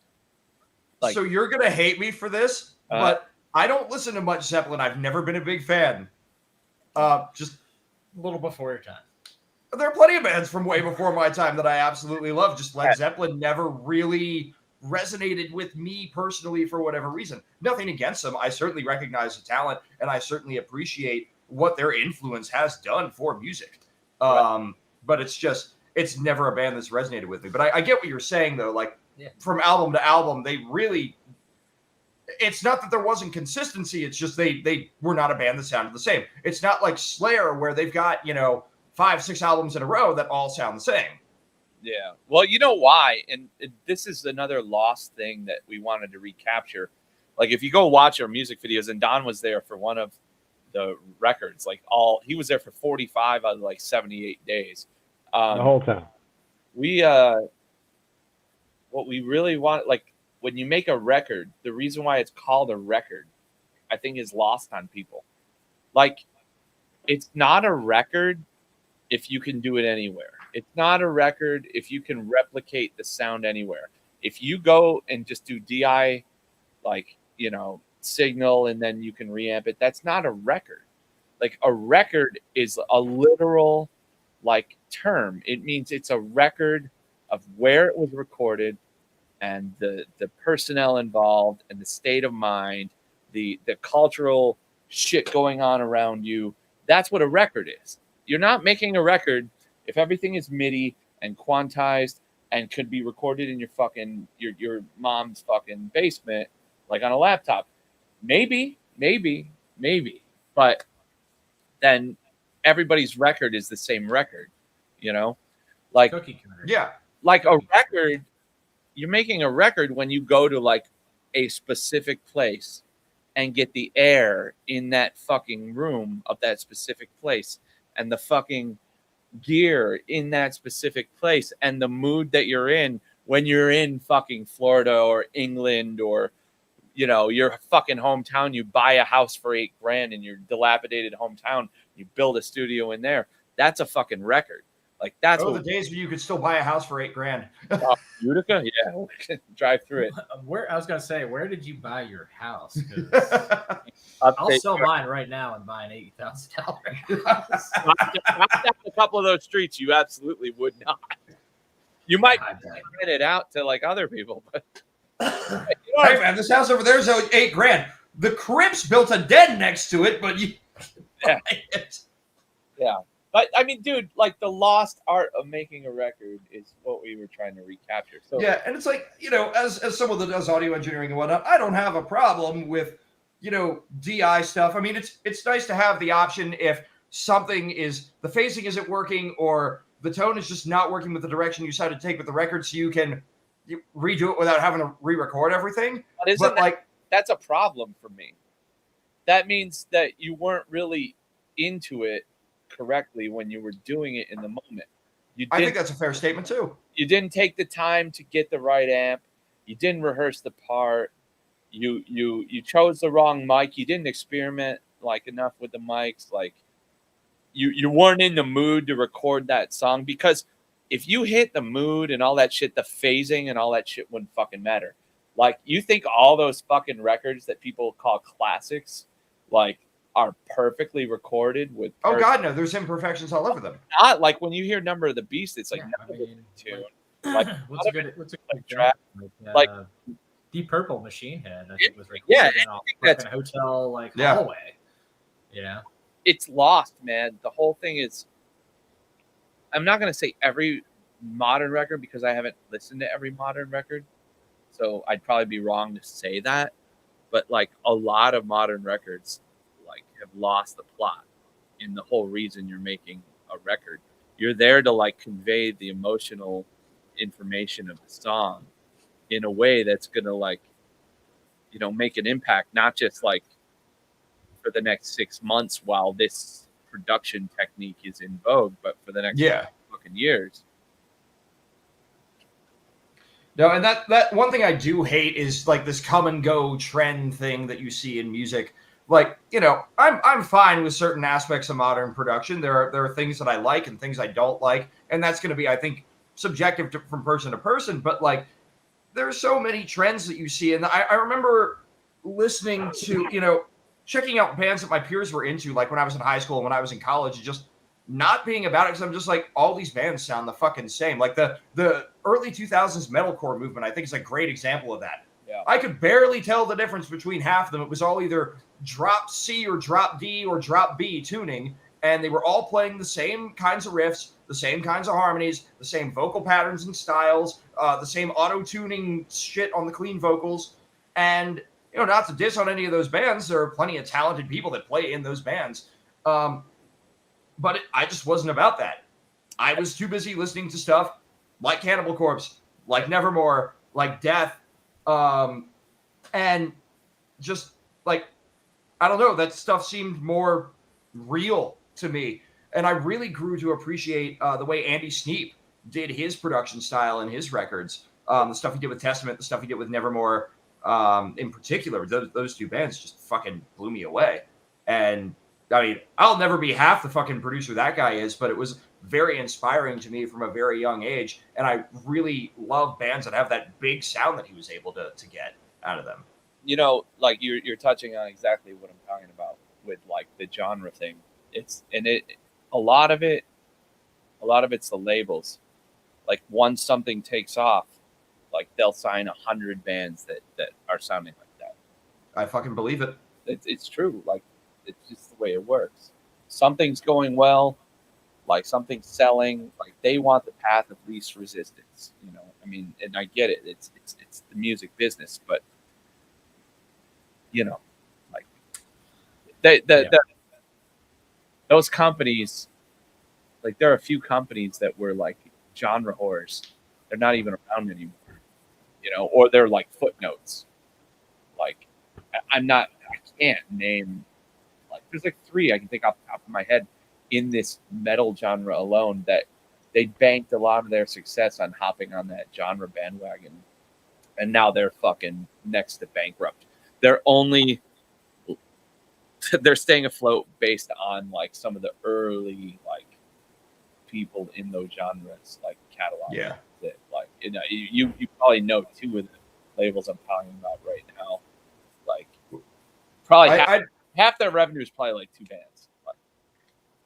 so you're gonna hate me for this, but I don't listen to much Zeppelin. I've never been a big fan. Just a little before your time. There are plenty of bands from way before my time that I absolutely love. Just Led Zeppelin never really resonated with me personally for whatever reason. Nothing against them. I certainly recognize the talent, and I certainly appreciate what their influence has done for music. But it's never a band that's resonated with me. But I get what you're saying, though. Like, from album to album, they really... It's not that there wasn't consistency. It's just they were not a band that sounded the same. It's not like Slayer, where they've got, 5-6 albums in a row that all sound the same. Yeah. Well, you know why? And this is another lost thing that we wanted to recapture. Like, if you go watch our music videos, and Don was there for one of the records, he was there for 45 out of like 78 days. The whole time. What we really want, like, when you make a record, the reason why it's called a record, I think, is lost on people. Like, it's not a record if you can do it anywhere. It's not a record if you can replicate the sound anywhere. If you go and just do DI, signal, and then you can reamp it, that's not a record. Like, a record is a literal, term. It means it's a record of where it was recorded and the personnel involved and the state of mind, the cultural shit going on around you. That's what a record is. You're not making a record if everything is MIDI and quantized and could be recorded in your mom's fucking basement, like on a laptop. Maybe. But then everybody's record is the same record, Like, cookie cutter. Yeah. Like a record, you're making a record when you go to like a specific place and get the air in that fucking room of that specific place, and the fucking gear in that specific place, and the mood that you're in when you're in fucking Florida or England or, your fucking hometown. You buy a house for $8,000 in your dilapidated hometown. You build a studio in there. That's a fucking record. Like, that's the days when you could still buy a house for $8,000. Utica? Yeah. Drive through it. I was going to say, where did you buy your house? I'll sell mine right now and buy an $80,000 house. Not a couple of those streets, you absolutely would not. You might rent it out to like other people, but hey man, this house over there is $8,000. The Crips built a den next to it, but you yeah. But I mean, dude, like, the lost art of making a record is what we were trying to recapture. So yeah, and it's like, as someone that does audio engineering and whatnot, I don't have a problem with, DI stuff. I mean, it's nice to have the option if the phasing isn't working or the tone is just not working with the direction you decided to take with the record, so you can redo it without having to re-record everything. But that's a problem for me. That means that you weren't really into it correctly when you were doing it in the moment. I think that's a fair statement too. You didn't take the time to get the right amp. You didn't rehearse the part. You chose the wrong mic. You didn't experiment enough with the mics. Like, you weren't in the mood to record that song, because if you hit the mood and all that shit, the phasing and all that shit wouldn't fucking matter. Like, you think all those fucking records that people call classics, are perfectly recorded with... Oh, God, no. There's imperfections all over them. Not like when you hear Number of the Beast, it's like... tune. Like, what's a good track, like Deep Purple Machine Head, I think was recorded in a fucking hotel hallway. You know, it's lost, man. The whole thing is. I'm not gonna say every modern record because I haven't listened to every modern record, so I'd probably be wrong to say that. But like a lot of modern records, like have lost the plot. In the whole reason you're making a record, you're there to like convey the emotional information of the song in a way that's gonna like, make an impact, not just like for the next 6 months while this production technique is in vogue, but for the next fucking years. No, and that one thing I do hate is like this come and go trend thing that you see in music. Like, I'm fine with certain aspects of modern production. There are things that I like and things I don't like, and that's going to be, I think, subjective from person to person. But like, there are so many trends that you see, and I remember listening to, checking out bands that my peers were into, like when I was in high school and when I was in college, and just not being about it because I'm just like, all these bands sound the fucking same. Like the early 2000s metalcore movement, I think, is a great example of that. Yeah. I could barely tell the difference between half of them. It was all either drop C or drop D or drop B tuning, and they were all playing the same kinds of riffs, the same kinds of harmonies, the same vocal patterns and styles, the same auto-tuning shit on the clean vocals. And, not to diss on any of those bands, there are plenty of talented people that play in those bands. But I just wasn't about that. I was too busy listening to stuff like Cannibal Corpse, like Nevermore, like Death, and just like, I don't know, that stuff seemed more real to me. And I really grew to appreciate the way Andy Sneap did his production style and his records. The stuff he did with Testament, the stuff he did with Nevermore, in particular, those two bands just fucking blew me away. And I mean, I'll never be half the fucking producer that guy is, but it was very inspiring to me from a very young age. And I really love bands that have that big sound that he was able to get out of them. Like you're touching on exactly what I'm talking about with like the genre thing. A lot of it's the labels. Like once something takes off, like they'll sign 100 bands that are sounding like that. I fucking believe it. It's true. Like, it's just the way it works. Something's going well, like something's selling, like they want the path of least resistance. I mean, and I get it. It's the music business, but like those companies, like there are a few companies that were like genre whores. They're not even around anymore, or they're like footnotes. Like I can't name. Like there's like 3 I can think off the top of my head in this metal genre alone that they banked a lot of their success on hopping on that genre bandwagon, and now they're fucking next to bankrupt. They're staying afloat based on like some of the early like people in those genres like catalog. Yeah. That like you probably know 2 of the labels I'm talking about right now. Like probably half their revenue is probably like 2 bands. Like,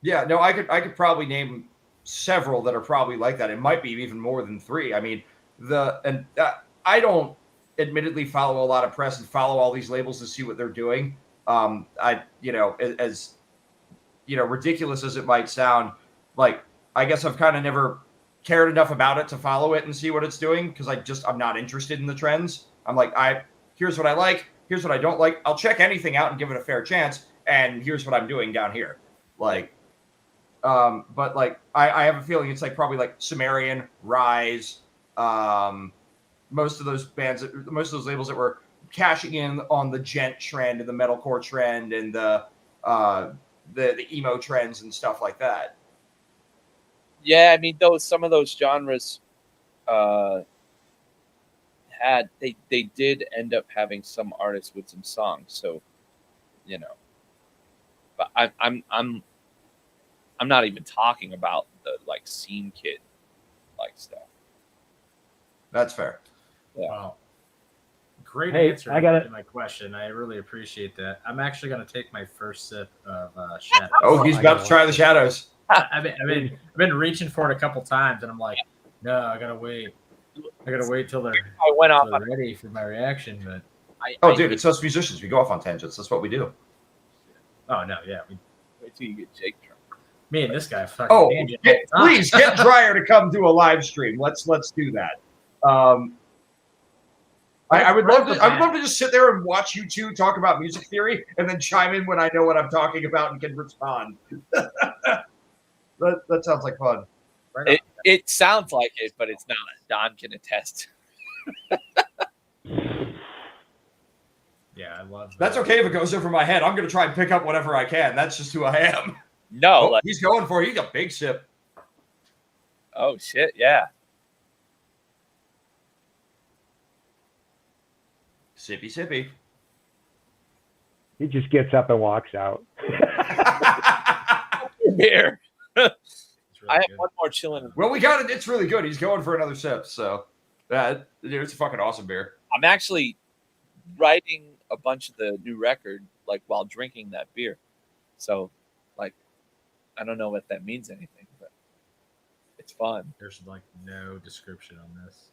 yeah, no, I could probably name several that are probably like that. It might be even more than 3. I mean, I don't admittedly follow a lot of press and follow all these labels to see what they're doing. As ridiculous as it might sound, like I guess I've kind of never cared enough about it to follow it and see what it's doing because I'm not interested in the trends. I'm like, here's what I like, here's what I don't like. I'll check anything out and give it a fair chance, and here's what I'm doing down here. Like, but like I have a feeling it's like probably like Sumerian, Rise, most of those bands, most of those labels that were cashing in on the gent trend and the metalcore trend and the emo trends and stuff like that. Yeah, I mean some of those genres they did end up having some artists with some songs, so but I'm not even talking about the like scene kid like stuff. That's fair. Yeah. Wow. Great Hey, answer to my question. I really appreciate that. I'm actually going to take my first sip of Shadows. Oh, he's about to try the Shadows. I've been reaching for it a couple times, and I'm like, no, I gotta wait. I gotta wait till they're ready for my reaction, but dude, it's us musicians. We go off on tangents. That's what we do. oh no, yeah. Wait till you get Jake drunk. Me and this guy fucking Please get Dryer to come do a live stream. Let's do that. I would love to just sit there and watch you two talk about music theory and then chime in when I know what I'm talking about and can respond. that sounds like fun. It sounds like it, but it's not. Don can attest. Yeah, I love that. That's okay if it goes over my head. I'm going to try and pick up whatever I can. That's just who I am. No. He's going for it. He's a big sip. Oh, shit. Yeah. Sippy. He just gets up and walks out. Beer. Really I have good. one more chilling. Well, we got it. It's really good. He's going for another sip. So, dude, it's a fucking awesome beer. I'm actually writing a bunch of the new record like while drinking that beer. So, like, I don't know if that means anything, but it's fun. There's like no description on this.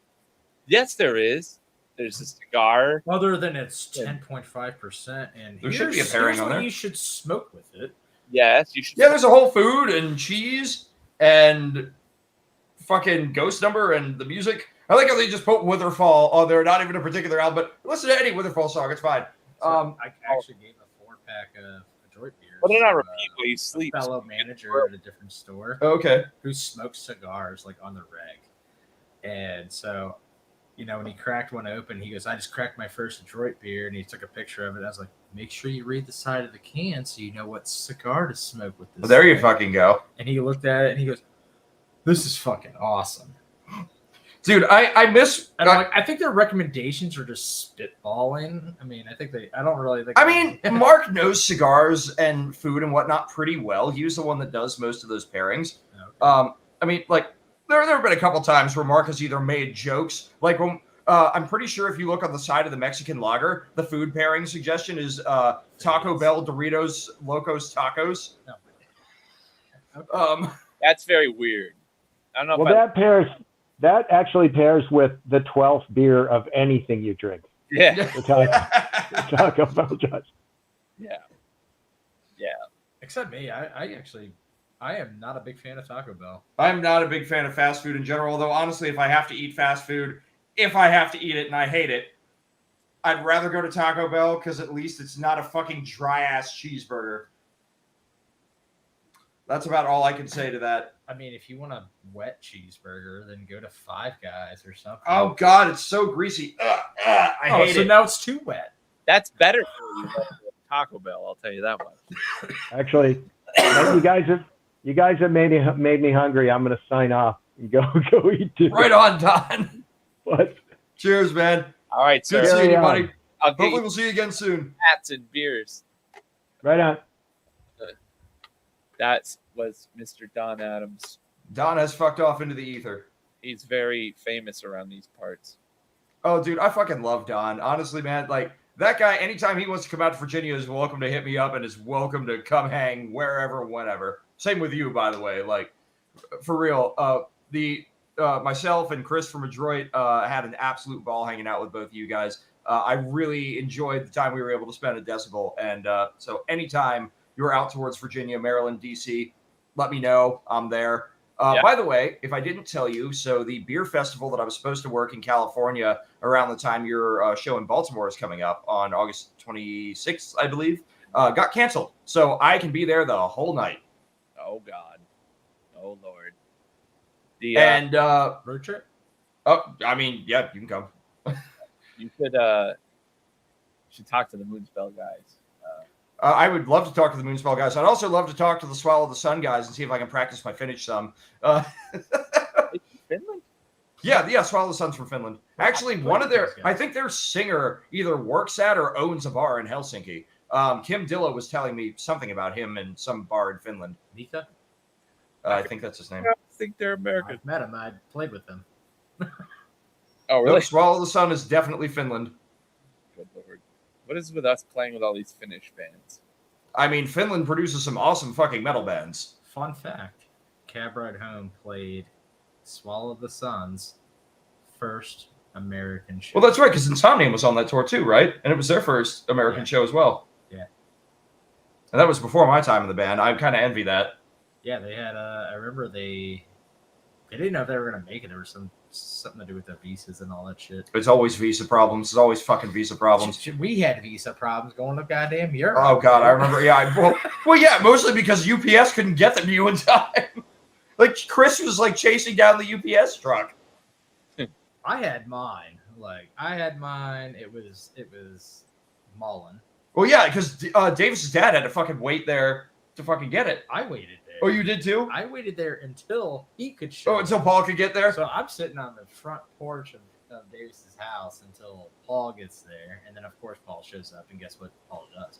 Yes, there is. There's a cigar. Other than it's 10.5%, and There should be a pairing on there. You should smoke with it. Yes, you should. Yeah, there's a whole food and cheese and fucking Ghost Number and the music. I like how they just put Witherfall on there, not even a particular album, but listen to any Witherfall song, it's fine. So I actually gave a 4-pack of Adroit beers. But then I to, repeat while you sleep. A fellow manager at a different store Okay. who smokes cigars like on the reg. And so, you know, when he cracked one open, he goes, I just cracked my first Adroit beer, and he took a picture of it. I was like, make sure you read the side of the can so you know what cigar to smoke with this. Well, there you thing." fucking go. And he looked at it and he goes, this is fucking awesome. Dude, I miss. And I'm like, I think their recommendations are just spitballing. I mean, I don't really think. I mean, Mark knows cigars and food and whatnot pretty well. He was the one that does most of those pairings. Okay. I mean, like, there have been a couple times where Mark has either made jokes, like when I'm pretty sure if you look on the side of the Mexican lager, the food pairing suggestion is Taco Bell Doritos Locos Tacos. Okay. That's very weird. I don't know. Well, that actually pairs with the 12th beer of anything you drink. Yeah. The Taco Bell does. Yeah. Except me, I am not a big fan of Taco Bell. I'm not a big fan of fast food in general, although honestly, if I have to eat fast food, if I have to eat it and I hate it, I'd rather go to Taco Bell because at least it's not a fucking dry-ass cheeseburger. That's about all I can say to that. I mean, if you want a wet cheeseburger, then go to Five Guys or something. Oh, God, it's so greasy. I hate it. Now it's too wet. That's better for you than Taco Bell. I'll tell you that much. Actually, you guys have made me hungry. I'm going to sign off and go eat too. Right on, Don. What? Cheers, man. All right, Good sir. seeing you, buddy. I'll get Hopefully you we'll see you again soon. hats and beers. Right on. That was Mr. Don Adams. Don has fucked off into the ether. He's very famous around these parts. Oh, dude, I fucking love Don. Honestly, man, like, that guy, anytime he wants to come out to Virginia, is welcome to hit me up and is welcome to come hang wherever, whenever. Same with you, by the way. Like, for real, myself and Chris from Adroit had an absolute ball hanging out with both of you guys. I really enjoyed the time we were able to spend at Decibel. And so anytime you're out towards Virginia, Maryland, D.C., let me know. I'm there. By the way, if I didn't tell you, so the beer festival that I was supposed to work in California around the time your show in Baltimore is coming up on August 26th, I believe, got canceled. So I can be there the whole night. Oh, God. Oh, Lord. Road trip? Oh, I mean, yeah, you can come. You should talk to the Moonspell guys. I would love to talk to the Moonspell guys. I'd also love to talk to the Swallow the Sun guys and see if I can practice my Finnish some. Finland? Yeah, Swallow the Sun's from Finland. Actually, I think their singer either works at or owns a bar in Helsinki. Kim Dilla was telling me something about him in some bar in Finland. Mika? I think that's his name. I think they're American. I've met him. I played with them. Oh, really? No, Swallow the Sun is definitely Finland. Good Lord. What is with us playing with all these Finnish bands? I mean, Finland produces some awesome fucking metal bands. Fun fact, Cab Ride Home played Swallow the Sun's first American show. Well, that's right, because Insomnium was on that tour too, right? And it was their first American show as well. Yeah. And that was before my time in the band. I kind of envy that. Yeah, they had. I remember they didn't know if they were gonna make it. There was something to do with their visas and all that shit. It's always visa problems. It's always fucking visa problems. We had visa problems going to goddamn Europe. Oh god, I remember. Yeah, well, yeah, mostly because UPS couldn't get them to you in time. Like Chris was like chasing down the UPS truck. I had mine. It was Mullen. Well, yeah, because Davis's dad had to fucking wait there to fucking get it. I waited there. Oh, you did too? I waited there until he could show. Oh, until Paul could get there? So I'm sitting on the front porch of Davis's house until Paul gets there. And then, of course, Paul shows up. And guess what Paul does?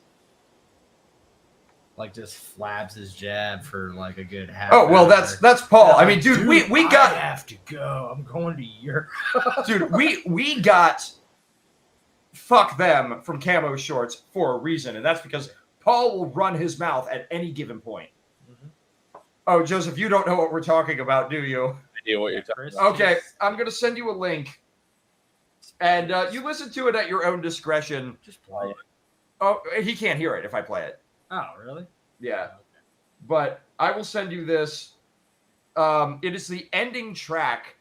Like, just flabs his jab for like a good half hour. Well, that's Paul. I mean, dude, we got... I have to go. I'm going to Europe. Dude, we got... Fuck them from camo shorts for a reason. And that's because Paul will run his mouth at any given point. Oh, Joseph, you don't know what we're talking about, do you? Idea what you're talking about. Okay, I'm going to send you a link. And you listen to it at your own discretion. Just play it. Oh, he can't hear it if I play it. Oh, really? Yeah. Okay. But I will send you this. It is the ending track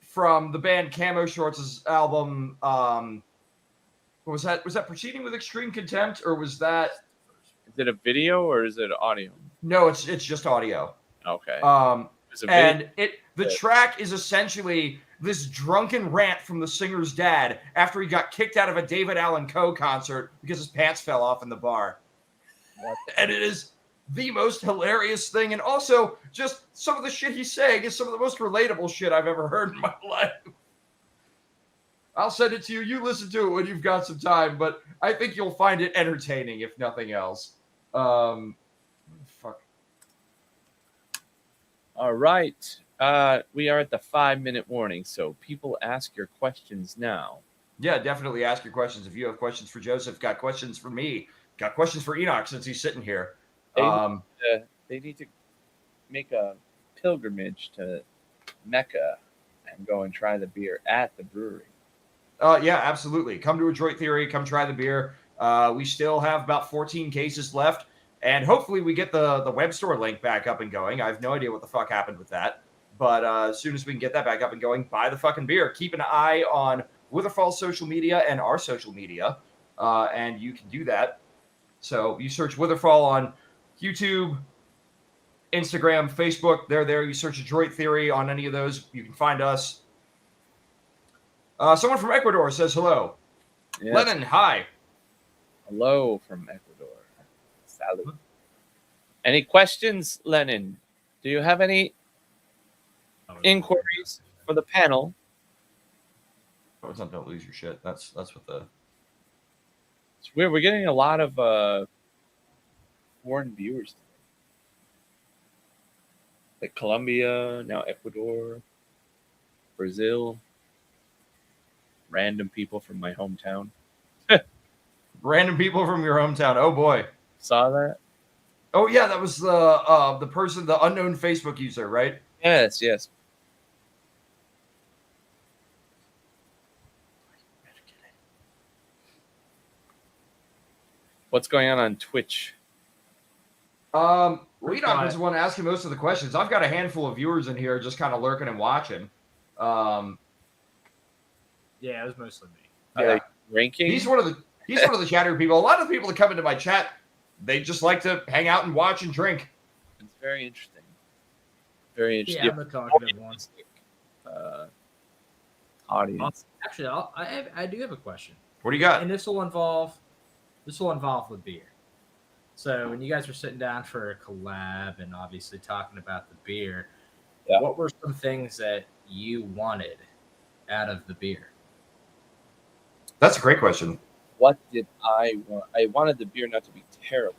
from the band Camo Shorts' album. Was that Proceeding with Extreme Contempt, or was that... Is it a video or is it audio? No, it's just audio. Okay. And the track is essentially this drunken rant from the singer's dad after he got kicked out of a David Allan Coe concert because his pants fell off in the bar. And it is the most hilarious thing. And also, just some of the shit he's saying is some of the most relatable shit I've ever heard in my life. I'll send it to you. You listen to it when you've got some time, but I think you'll find it entertaining, if nothing else. Fuck. All right. We are at the 5-minute warning, so people ask your questions now. Yeah, definitely ask your questions. If you have questions for Joseph, got questions for me, got questions for Enoch since he's sitting here. They need to make a pilgrimage to Mecca and go and try the beer at the brewery. Yeah, absolutely. Come to Adroit Theory. Come try the beer. We still have about 14 cases left, and hopefully we get the web store link back up and going. I have no idea what the fuck happened with that, but as soon as we can get that back up and going, buy the fucking beer. Keep an eye on Witherfall's social media and our social media, and you can do that. So you search Witherfall on YouTube, Instagram, Facebook. They're there. You search Adroit Theory on any of those, you can find us. Someone from Ecuador says hello. Yes. Lennon, hi. Hello from Ecuador. Salud. Any questions, Lennon? Do you have any inquiries for the panel? Oh, it's not Don't Lose Your Shit. That's what the... It's weird. We're getting a lot of foreign viewers. Like Colombia, now Ecuador, Brazil. Random people from my hometown. Random people from your hometown. Oh boy. Saw that? Oh yeah, that was the person, the unknown Facebook user, right? Yes. What's going on Twitch? Enoch was the one asking most of the questions. I've got a handful of viewers in here just kind of lurking and watching. Yeah, it was mostly me. Yeah. Like ranking? He's one of the chattery people. A lot of the people that come into my chat, they just like to hang out and watch and drink. It's very interesting. Very interesting. Yeah, I'm a talkative one. Audience. Actually, I do have a question. What do you got? And this will involve with beer. So when you guys were sitting down for a collab and obviously talking about the beer, what were some things that you wanted out of the beer? That's a great question. What did I want? I wanted the beer not to be terrible.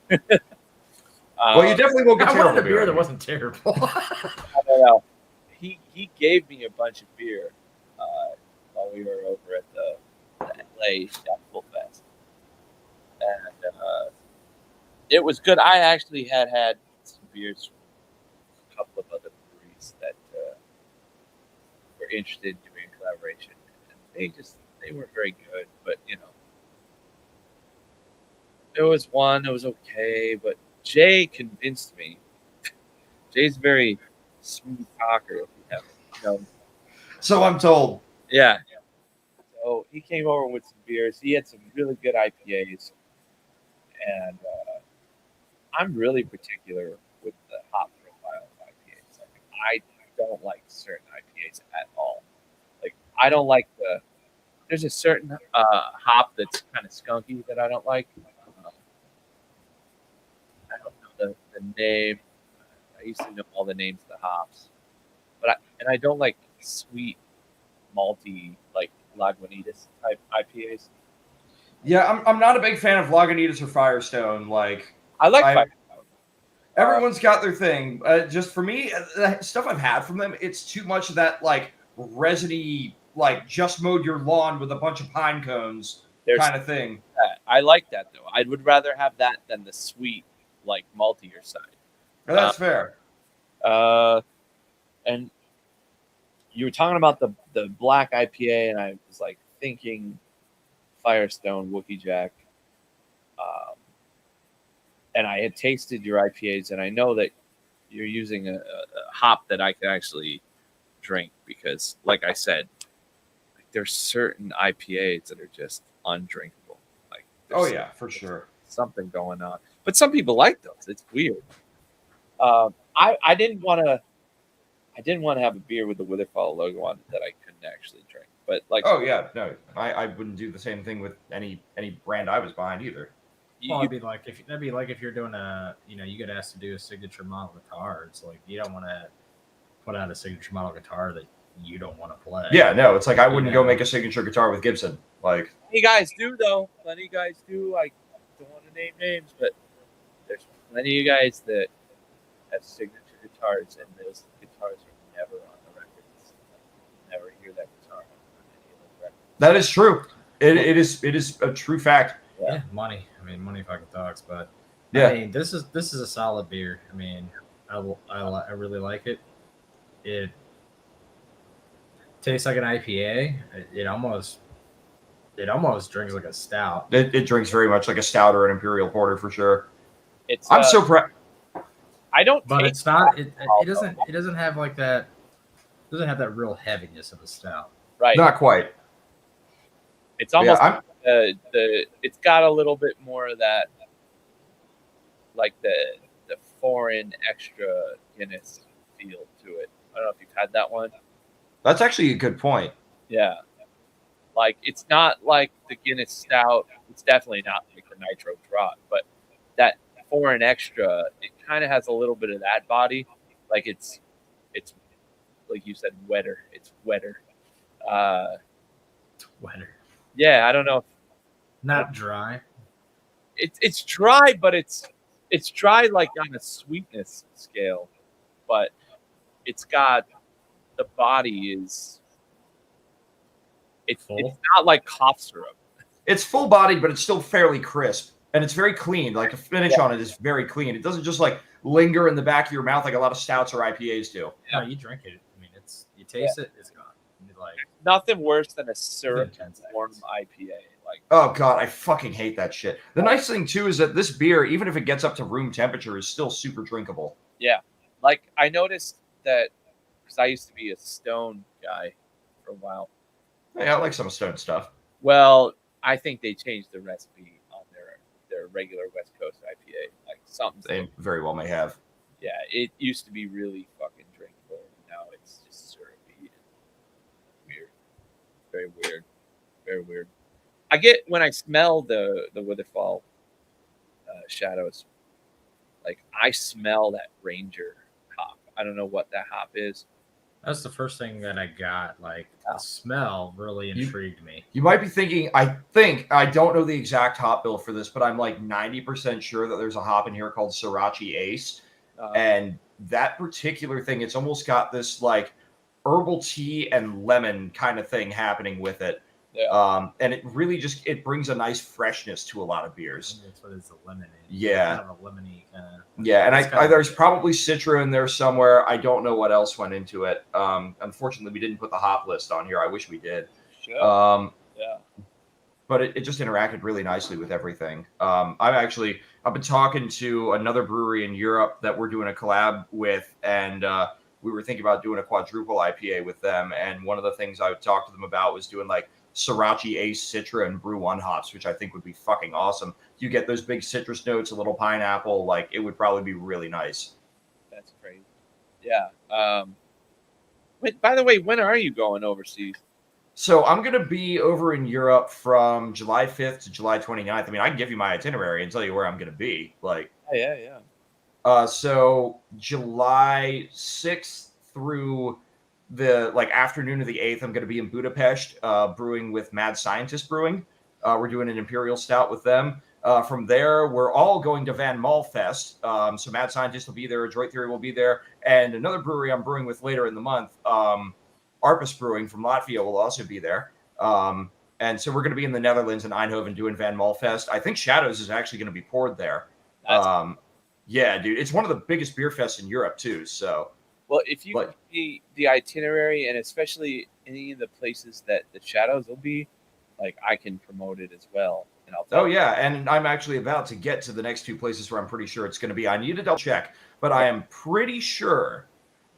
Well, you definitely won't get terrible beer that wasn't terrible. I don't know. He gave me a bunch of beer while we were over at the LA Full Fest, and it was good. I actually had some beers from a couple of other breweries that were were interested in doing a collaboration. And they weren't very good, but there was one that was okay, but Jay convinced me. Jay's a very smooth talker, if you haven't. So I'm told. Yeah. So he came over with some beers. He had some really good IPAs, and I'm really particular with the hop profile of IPAs. Like, I don't like certain IPAs at all. Like, I don't like there's a certain hop that's kind of skunky that I don't like. I don't know the name. I used to know all the names of the hops, but I don't like sweet, malty, like Lagunitas type IPAs. Yeah, I'm not a big fan of Lagunitas or Firestone. Like, I like Firestone. Everyone's got their thing. Just for me, the stuff I've had from them, it's too much of that like resiny, like just mowed your lawn with a bunch of pine cones kind of thing. I like that though. I would rather have that than the sweet, like maltier side. That's fair. And you were talking about the black IPA, and I was like thinking Firestone, Wookie Jack. And I had tasted your IPAs, and I know that you're using a hop that I can actually drink because, like I said, there's certain IPAs that are just undrinkable. Like, for sure, something going on. But some people like those. It's weird. I didn't want to have a beer with the Witherfall logo on it that I couldn't actually drink. But like, I wouldn't do the same thing with any brand I was behind either. Well, that'd be like if you're doing you get asked to do a signature model guitar. It's like you don't want to put out a signature model guitar that you don't want to play. Yeah, no, it's like I wouldn't go make a signature guitar with Gibson. Like, plenty guys do though. Plenty guys do. I don't want to name names, but there's plenty of guys that have signature guitars, and those guitars are never on the records. Never hear that guitar on any of those records. That is true. It is a true fact. Yeah, money. I mean, money fucking talks. But yeah, I mean, this is a solid beer. I mean, I really like it. It tastes like an IPA. It almost drinks like a stout. It drinks very much like a stout or an imperial porter for sure. I'm so proud. I don't. But it's not. It doesn't have like that. It doesn't have that real heaviness of a stout. Right. Not quite. It's almost it's got a little bit more of that, like the foreign extra Guinness feel to it. I don't know if you've had that one. That's actually a good point. Yeah. Like, it's not like the Guinness Stout. It's definitely not like the Nitro Draught, but that foreign extra, it kind of has a little bit of that body. Like, it's like you said, wetter. It's wetter. It's wetter. Yeah, I don't know. Not dry. It's dry, but it's dry like on a sweetness scale, but it's got the body is. It's not like cough syrup. It's full bodied, but it's still fairly crisp, and it's very clean. Like, the finish on it is very clean. It doesn't just like linger in the back of your mouth like a lot of stouts or IPAs do. Yeah, you drink it. I mean, you taste it, it's gone. Like, nothing worse than a syrup warm IPA. Like, oh god, I fucking hate that shit. The nice thing too is that this beer, even if it gets up to room temperature, is still super drinkable. Yeah, like I noticed that because I used to be a Stone guy for a while. Yeah, I like some Stone stuff. Well, I think they changed the recipe on their regular West Coast IPA. Like, something they very well may have. Yeah, it used to be really fucking drinkable. Now it's just syrupy. Weird. Very weird. Very weird. I get when I smell the Witherfall shadows, like, I smell that Ranger hop. I don't know what that hop is. That's the first thing that I got. Like, the smell really intrigued me. You might be thinking, I don't know the exact hop bill for this, but I'm like 90% sure that there's a hop in here called Sriracha Ace. And that particular thing, it's almost got this like herbal tea and lemon kind of thing happening with it. Yeah. And it really it brings a nice freshness to a lot of beers. That's what it's a lemonade. Yeah. Kind of a lemony kind of. Yeah, and there's probably Citra in there somewhere. I don't know what else went into it. Unfortunately, we didn't put the hop list on here. I wish we did. Sure. Yeah. But it just interacted really nicely with everything. I've been talking to another brewery in Europe that we're doing a collab with, and we were thinking about doing a quadruple IPA with them. And one of the things I would talk to them about was doing like Sriracha Ace Citra and Brew One hops, which I think would be fucking awesome. You get those big citrus notes, a little pineapple, like it would probably be really nice. That's crazy. Yeah. By the way, when are you going overseas? So I'm going to be over in Europe from July 5th to July 29th. I mean, I can give you my itinerary and tell you where I'm going to be. Like, Yeah. So July 6th through the afternoon of the 8th, I'm going to be in Budapest, brewing with Mad Scientist Brewing. We're doing an Imperial Stout with them. From there, we're all going to Van Mall Fest. So Mad Scientist will be there. Adroit Theory will be there. And another brewery I'm brewing with later in the month, Arpus Brewing from Latvia, will also be there. And so we're going to be in the Netherlands in Eindhoven doing Van Mall Fest. I think Shadows is actually going to be poured there. Yeah, dude. It's one of the biggest beer fests in Europe, too. So, well, if you give me the itinerary and especially any of the places that the Shadows will be, like, I can promote it as well. And I'll tell you. Yeah. And I'm actually about to get to the next two places where I'm pretty sure it's going to be. I need to double check, but I am pretty sure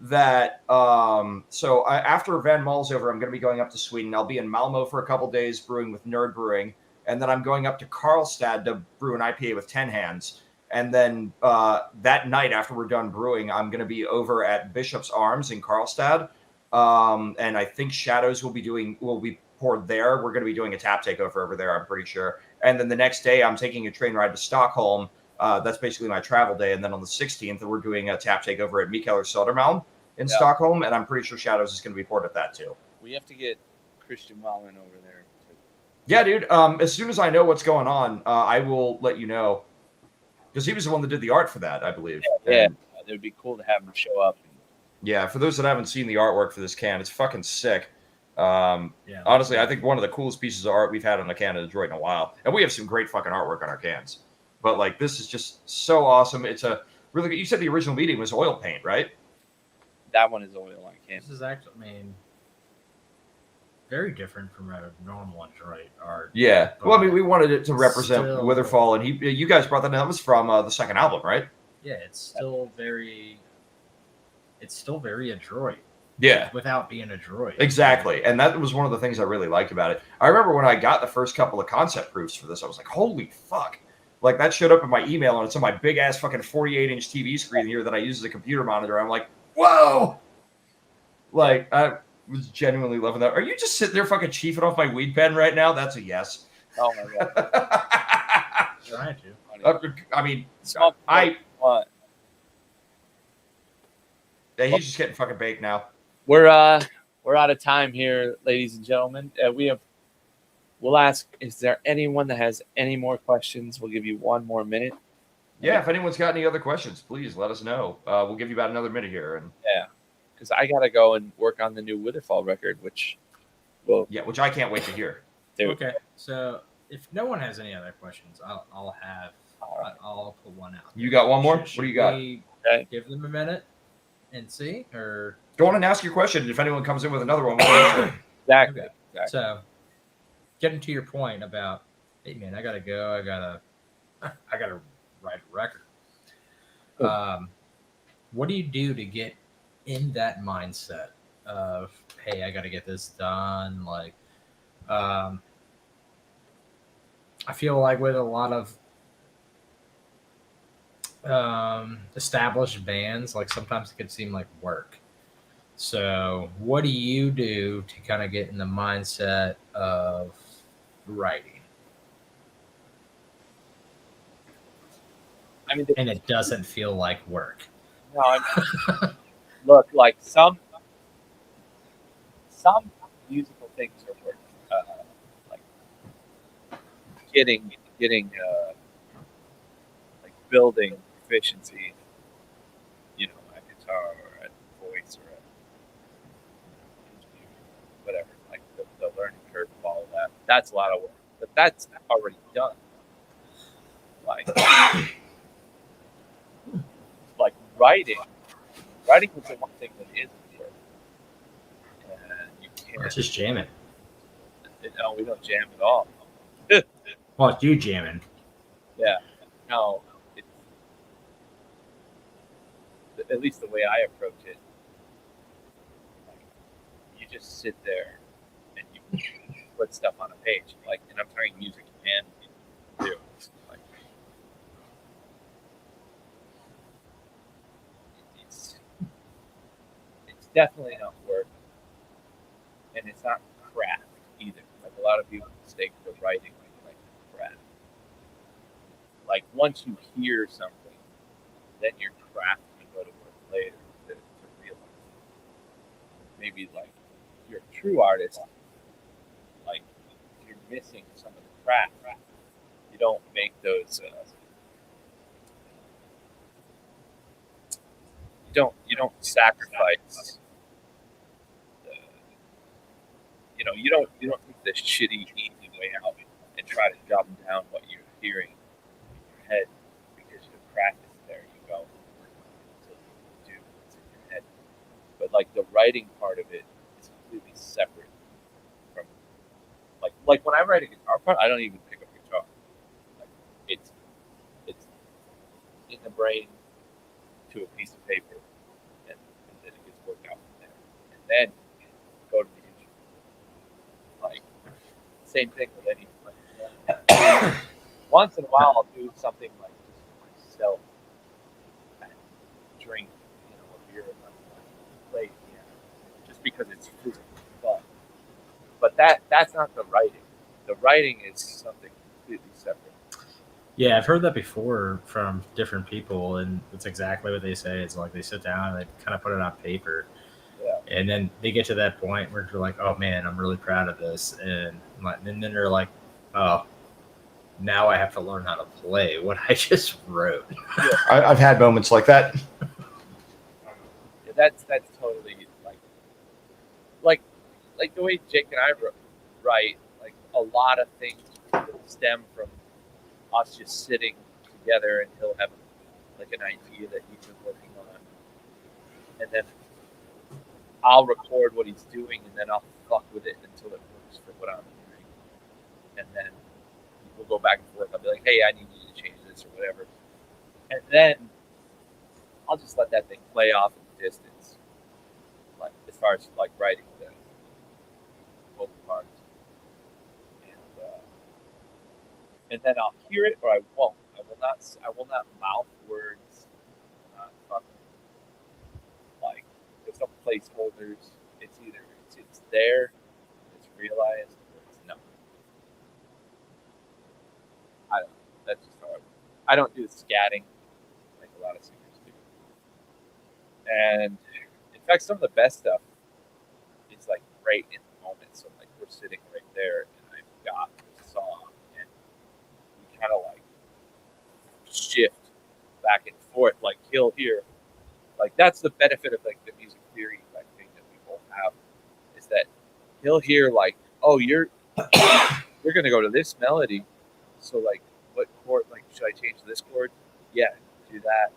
that after Van Mall's over, I'm going to be going up to Sweden. I'll be in Malmo for a couple days brewing with Nerd Brewing, and then I'm going up to Karlstad to brew an IPA with 10 Hands. And then that night after we're done brewing, I'm going to be over at Bishop's Arms in Karlstad, and I think Shadows will be poured there. We're going to be doing a tap takeover over there, I'm pretty sure. And then the next day, I'm taking a train ride to Stockholm. That's basically my travel day. And then on the 16th, we're doing a tap takeover at Mikael Södermalm in Stockholm, and I'm pretty sure Shadows is going to be poured at that too. We have to get Christian Wallman over there. Yeah, dude. As soon as I know what's going on, I will let you know. Because he was the one that did the art for that, I believe. Yeah. It would be cool to have him show up. Yeah, for those that haven't seen the artwork for this can, it's fucking sick. Honestly, I think one of the coolest pieces of art we've had on the can of Adroit in a while. And we have some great fucking artwork on our cans. But, like, this is just so awesome. It's a really good... You said the original medium was oil paint, right? That one is oil on can. This is actually, very different from a normal Adroit art. Yeah. Well, we wanted it to represent Witherfall, and you guys brought that was from the second album, right? Yeah, it's still very Adroit. Yeah. Without being Adroit. Exactly. And that was one of the things I really liked about it. I remember when I got the first couple of concept proofs for this, I was like, holy fuck. Like, that showed up in my email, and it's on my big-ass fucking 48-inch TV screen here that I use as a computer monitor. I'm like, whoa! Like, I was genuinely loving that. Are you just sitting there fucking chiefing off my weed pen right now? That's a yes. Oh, my God. Trying to. What? Yeah, he's just getting fucking baked now. We're out of time here, ladies and gentlemen. We'll ask, is there anyone that has any more questions? We'll give you one more minute. Yeah, if anyone's got any other questions, please let us know. We'll give you about another minute here. And because I got to go and work on the new Witherfall record, which I can't wait to hear. Okay, so if no one has any other questions, I'll put one out. You got one more? What do you got? Give them a minute and see, or go on and ask your question. If anyone comes in with another one, exactly. So, getting to your point about, hey man, I gotta go. I gotta write a record. What do you do to get in that mindset of, hey, I gotta get this done? Like, I feel like with a lot of established bands, like sometimes it could seem like work. So what do you do to kind of get in the mindset of writing? And it doesn't feel like work. No, look, like some musical things are work. Like getting like building efficiency, at guitar or at voice or at whatever, like the learning curve of all of that. that's a lot of work, but that's already done. Like writing is the one thing that isn't work. And you can't. It's just jamming. No, we don't jam at all. Well, it's you jamming. Yeah. No. It's, at least the way I approach it, you just sit there and you put stuff on a page. Like, and I'm talking music and video. Like, it's definitely not work, and it's not craft either. Like a lot of people mistake the writing like craft. Like once you hear something, then your craft can go to work later to realize. Maybe like if you're a true artist, like if you're missing some of the craft, you don't make those. You don't sacrifice. You don't take the shitty easy way out and try to dumb down what you're hearing in your head because your practice there. You go until you do what's in your head. But like the writing part of it is completely separate from like when I write a guitar part, I don't even pick up guitar. Like it's in the brain to a piece of paper, and then it gets worked out from there, and then go to the instrument. Like same thing with any. Like, once in a while, I'll do something like just for myself, and drink, a beer, and play piano, just because it's fun. But that's not the writing. The writing is something completely separate. Yeah, I've heard that before from different people, and it's exactly what they say. It's like they sit down and they kind of put it on paper, and then they get to that point where they're like, "Oh man, I'm really proud of this," and then they're like, "Oh, now I have to learn how to play what I just wrote." Yeah. I've had moments like that. Yeah, that's totally like the way Jake and I write. Like a lot of things stem from us just sitting together, and he'll have like an idea that he's been working on, and then I'll record what he's doing, and then I'll fuck with it until it works for what I'm hearing, and then we'll go back and forth. I'll be like, "Hey, I need you to change this or whatever," and then I'll just let that thing play off in the distance, like as far as like writing the vocal parts. And then I'll hear it, or I won't. I will not mouth words. Like there's no placeholders. It's either it's there, it's realized, or it's not. I don't know. That's just how I work. I don't do scatting like a lot of singers do. And in fact, some of the best stuff is like right in the moment. So like we're sitting right there, and I've got the song, and we kind of like shift back and forth. Like he'll hear, like that's the benefit of like the music theory like thing that we both have, is that he'll hear like, oh, you're gonna go to this melody, so like what chord, like should I change this chord? Yeah, do that.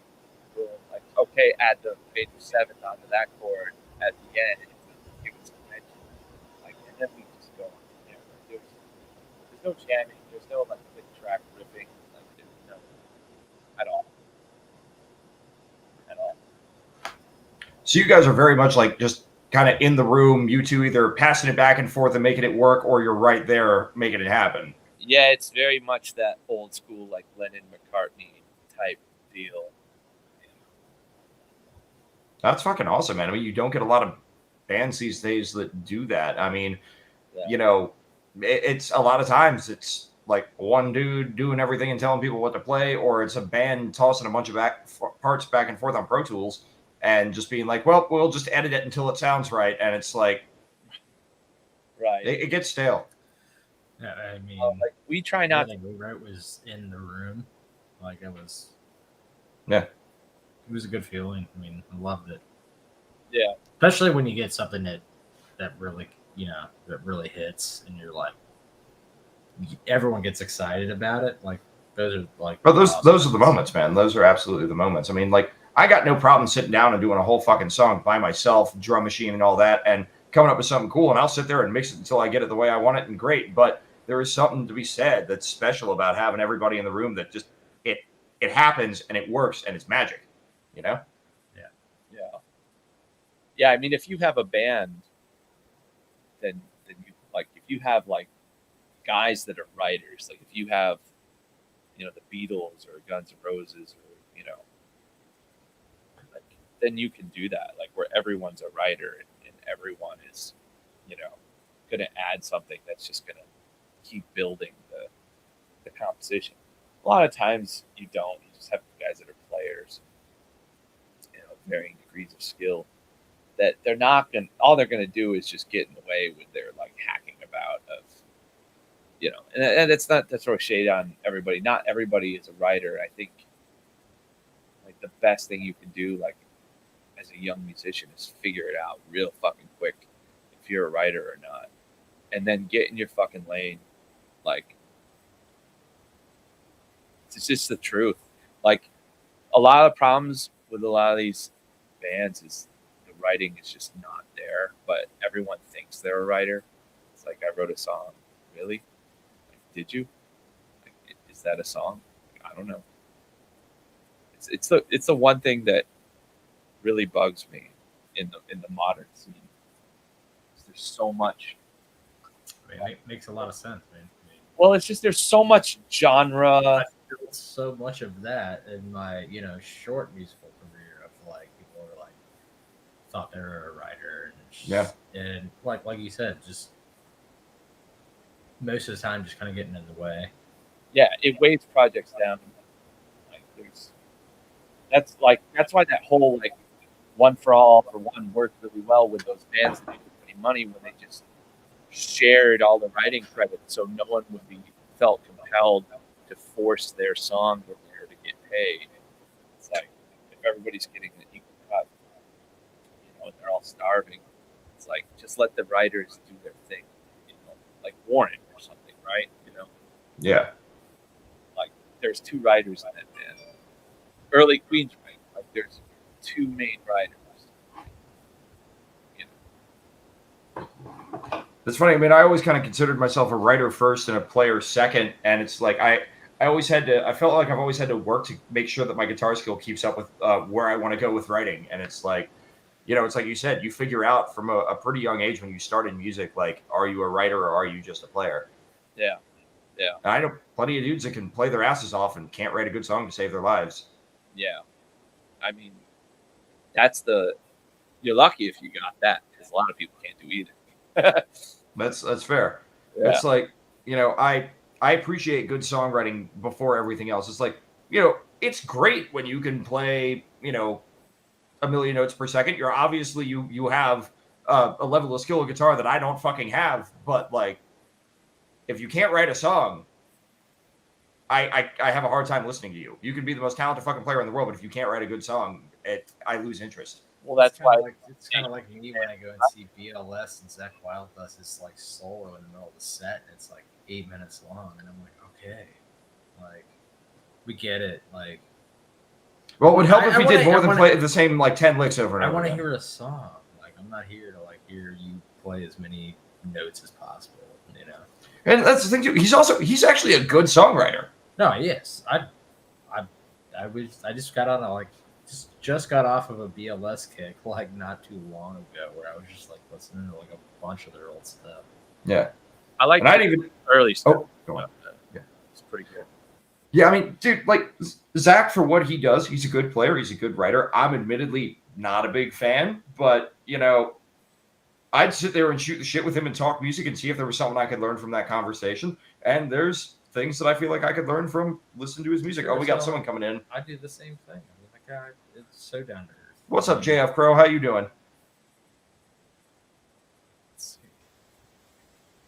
Boom. Like okay, add the major seventh onto that chord at the end. Give it some tension. Like, and then we just go on from there. There's no jamming. There's no like click track riffing. Like there's no at all. So you guys are very much like just kind of in the room, you two either passing it back and forth and making it work, or you're right there making it happen. Yeah, it's very much that old school, like Lennon-McCartney type deal. That's fucking awesome, man. I mean, you don't get a lot of bands these days that do that. I mean, it's a lot of times it's like one dude doing everything and telling people what to play, or it's a band tossing a bunch of parts back and forth on Pro Tools and just being like, well, we'll just edit it until it sounds right. And it's like, right. It gets stale. Yeah, I mean, like we try not to. We wrote was in the room. Like it was. Yeah. It was a good feeling. I mean, I loved it. Yeah. Especially when you get something that really, that really hits and you're like, everyone gets excited about it. Like those are like. But those are the moments, man. Those are absolutely the moments. I mean, like I got no problem sitting down and doing a whole fucking song by myself, drum machine and all that, and coming up with something cool. And I'll sit there and mix it until I get it the way I want it, and great. But there is something to be said that's special about having everybody in the room that just it happens and it works and it's magic, you know? Yeah. I mean, if you have a band, then you like if you have like guys that are writers, like if you have, you know, the Beatles or Guns N' Roses or, you know, like, then you can do that, like where everyone's a writer and everyone is, you know, going to add something that's just going to keep building the composition. A lot of times you don't. You just have guys that are players, you know, varying degrees of skill. That they're not going. All they're going to do is just get in the way with their like hacking about of, you know. And it's not to throw shade on everybody. Not everybody is a writer. I think like the best thing you can do, like as a young musician, is figure it out real fucking quick if you're a writer or not, and then get in your fucking lane, like. It's just the truth. Like a lot of problems with a lot of these bands is the writing is just not there, but everyone thinks they're a writer. It's like, I wrote a song. Really? Like, did you? Like, is that a song? I don't know. It's the one thing that really bugs me in the modern scene. There's so much. I mean, it makes a lot of sense, man. Well, it's just there's so much genre. So much of that in my, you know, short musical career of like people were like thought they were a writer and like you said, just most of the time just kind of getting in the way. Yeah, it weighs projects down. Like that's why that whole like One for All for One worked really well with those bands that didn't make any money when they just shared all the writing credit, so no one would be felt compelled to force their song in there to get paid. It's like if everybody's getting an equal cut, you know, and they're all starving, it's like just let the writers do their thing, you know, like Warren or something, right? You know? Yeah. Like there's two writers in that band. Early Queensryche, like there's two main writers. You know? That's funny. I mean, I always kind of considered myself a writer first and a player second, and it's like I felt like I've always had to work to make sure that my guitar skill keeps up with where I want to go with writing. And it's like, you know, it's like you said, you figure out from a pretty young age when you start in music, like, are you a writer or are you just a player? Yeah. And I know plenty of dudes that can play their asses off and can't write a good song to save their lives. Yeah. I mean, you're lucky if you got that, because a lot of people can't do either. That's fair. Yeah. It's like, you know, I appreciate good songwriting before everything else. It's like, you know, it's great when you can play, you know, 1 million notes per second. You're obviously you have a level of skill of guitar that I don't fucking have. But like, if you can't write a song, I have a hard time listening to you. You can be the most talented fucking player in the world, but if you can't write a good song, I lose interest. Well, that's why it's kind of like me when I go and see BLS and Zach Wild does his like solo in the middle of the set, and it's like 8 minutes long, and I'm like, okay, like we get it. Like, well, it would help if you did more than play the same like 10 licks over and over. I want to hear a song. Like, I'm not here to like hear you play as many notes as possible, you know. And that's the thing too. He's actually a good songwriter. No, he is. I just got on a just got off of a BLS kick like not too long ago where I was just like listening to like a bunch of their old stuff. Yeah. I like early stuff. Oh, go on. Yeah. It's pretty good. Yeah, I mean, dude, like Zach, for what he does, he's a good player. He's a good writer. I'm admittedly not a big fan, but you know, I'd sit there and shoot the shit with him and talk music and see if there was something I could learn from that conversation. And there's things that I feel like I could learn from listening to his music. Oh, we got someone coming in. I do the same thing. I mean, that guy is so down to earth. What's up, JF Crow? How you doing? Let's see.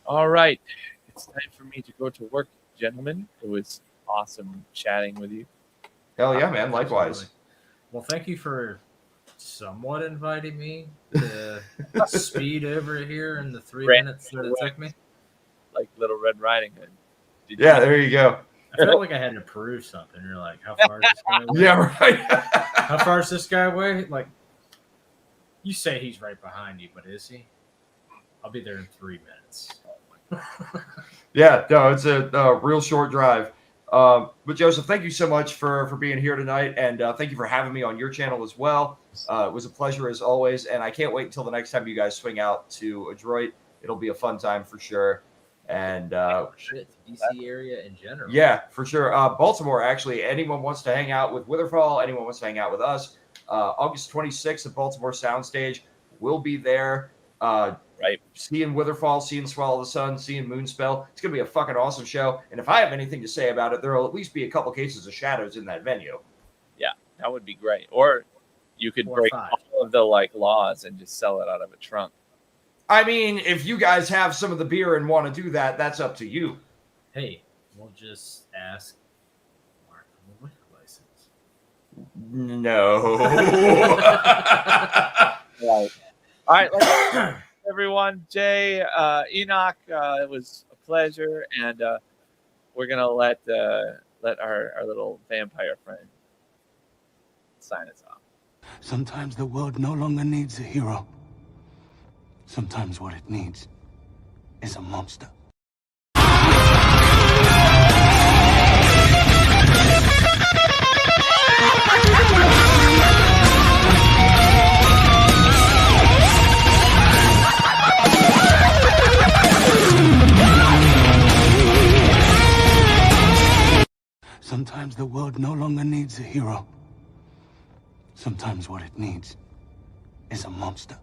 All right. It's time for me to go to work, gentlemen. It was awesome chatting with you. Hell yeah, man. Likewise. Well, thank you for somewhat inviting me to speed over here in the 3 minutes that it took me. Like Little Red Riding Hood. Yeah, there you go. I felt like I had to prove something. You're like, how far is this guy away? Yeah, right. How far is this guy away? Like, you say he's right behind you, but is he? I'll be there in 3 minutes. Yeah, no, it's a real short drive. But Joseph, thank you so much for being here tonight, and thank you for having me on your channel as well. It was a pleasure as always, and I can't wait until the next time you guys swing out to Adroit. It'll be a fun time for sure. And shit, DC area in general. yeah, for sure. Baltimore, actually, anyone wants to hang out with Witherfall, anyone wants to hang out with us, August 26th at Baltimore Soundstage, we'll be there. Right. Seeing Witherfall, seeing Swallow the Sun, seeing Moonspell. It's going to be a fucking awesome show. And if I have anything to say about it, there will at least be a couple cases of shadows in that venue. Yeah, that would be great. Or you could break all of the like laws and just sell it out of a trunk. I mean, if you guys have some of the beer and want to do that, that's up to you. Hey, we'll just ask Mark for the liquor license. No. Right. All right. Everyone, Jay, Enoch, it was a pleasure, and we're gonna let our little vampire friend sign us off. Sometimes the world no longer needs a hero. Sometimes what it needs is a monster. Sometimes the world no longer needs a hero. Sometimes what it needs is a monster.